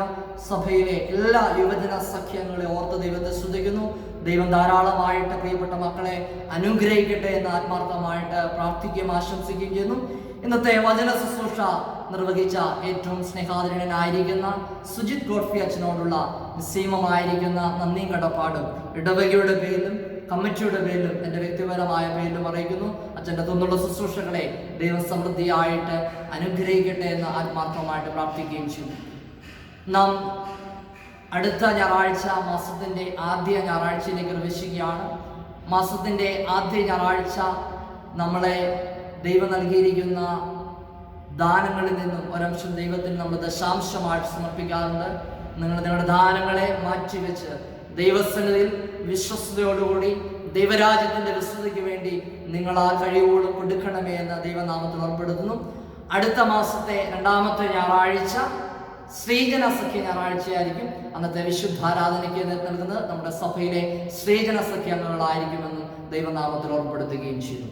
സഭയിലെ എല്ലാ യുവജന സഖ്യങ്ങളെ ഓർത്ത് ദൈവത്തെ സ്തുതിക്കുന്നു. ദൈവം ധാരാളമായിട്ട് പ്രിയപ്പെട്ട മക്കളെ അനുഗ്രഹിക്കട്ടെ എന്ന് ആത്മാർത്ഥമായിട്ട് പ്രാർത്ഥിക്കുകയും ആശംസിക്കുകയും ചെയ്യുന്നു. ഇന്നത്തെ വചന ശുശ്രൂഷ നിർവഹിച്ച ഏറ്റവും സ്നേഹാദരനായിരിക്കുന്ന സുജിത് ഗോഡ്ഫി അച്ഛനോടുള്ള നിസ്സീമമായിരിക്കുന്ന നന്ദിയും കടപ്പാടും ഇടവകയുടെ പേരിലും കമ്മിറ്റിയുടെ പേരിലും എൻ്റെ വ്യക്തിപരമായ പേരിലും അറിയിക്കുന്നു. അച്ഛൻ്റെ തൊന്നുള്ള ശുശ്രൂഷകളെ ദൈവം സമൃദ്ധിയായിട്ട് അനുഗ്രഹിക്കട്ടെ എന്ന് ആത്മാർത്ഥമായിട്ട് പ്രാർത്ഥിക്കുകയും ചെയ്തു. നാം അടുത്ത ഞായറാഴ്ച മാസത്തിൻ്റെ ആദ്യ ഞായറാഴ്ചയിലേക്ക് പ്രവേശിക്കുകയാണ്. മാസത്തിൻ്റെ ആദ്യ ഞായറാഴ്ച നമ്മളെ ദൈവം നൽകിയിരിക്കുന്ന ദാനങ്ങളിൽ നിന്നും ഒരംശം ദൈവത്തിന് നമ്മൾ ദശാംശമായിട്ട് സമർപ്പിക്കാറുണ്ട്. നിങ്ങൾ നിങ്ങളുടെ ദാനങ്ങളെ മാറ്റിവെച്ച് ദൈവസന്നിധിയിൽ വിശ്വസ്തയോടുകൂടി ദൈവരാജ്യത്തിന്റെ വിശ്വതയ്ക്ക് വേണ്ടി നിങ്ങൾ ആ കഴിവോടും കൊടുക്കണമേ എന്ന് ദൈവനാമത്തിൽ ഓർപ്പെടുത്തുന്നു. അടുത്ത മാസത്തെ 2ാമത്തെ ഞായറാഴ്ച ശ്രീജന സഖ്യ ഞായറാഴ്ചയായിരിക്കും. അന്നത്തെ വിശുദ്ധാരാധനയ്ക്ക് നൽകുന്നത് നമ്മുടെ സഭയിലെ ശ്രീജന സഖ്യ അംഗങ്ങളായിരിക്കുമെന്നും ദൈവനാമത്തിൽ ഓർപ്പെടുത്തുകയും ചെയ്തു.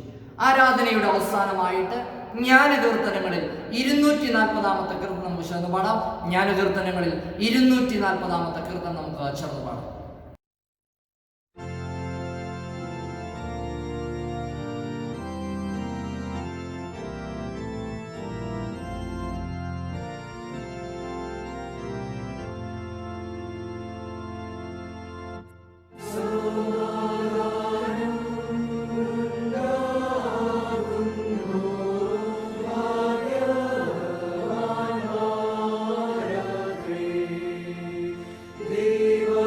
ആരാധനയുടെ അവസാനമായിട്ട് ജ്ഞാനകീർത്തനങ്ങളിൽ 240ാമത്തെ കീർത്തനം നമുക്ക് ചേർന്ന് പാടാം. ജ്ഞാനകീർത്തനങ്ങളിൽ 240ാമത്തെ കീർത്തനം നമുക്ക് ചേർന്ന് പാടാം. Deva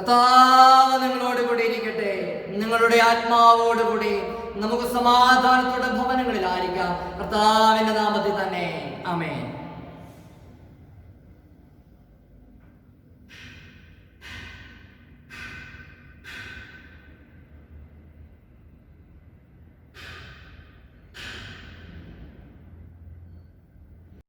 കർത്താവ് നിങ്ങളോട് കൂടി ഇരിക്കട്ടെ. നിങ്ങളുടെ ആത്മാവോട് കൂടി നമുക്ക് സമാധാനത്തോടെ ഭവനങ്ങളിലായിരിക്കാം. കർത്താവിന്റെ നാമത്തിൽ തന്നെ ആമേൻ.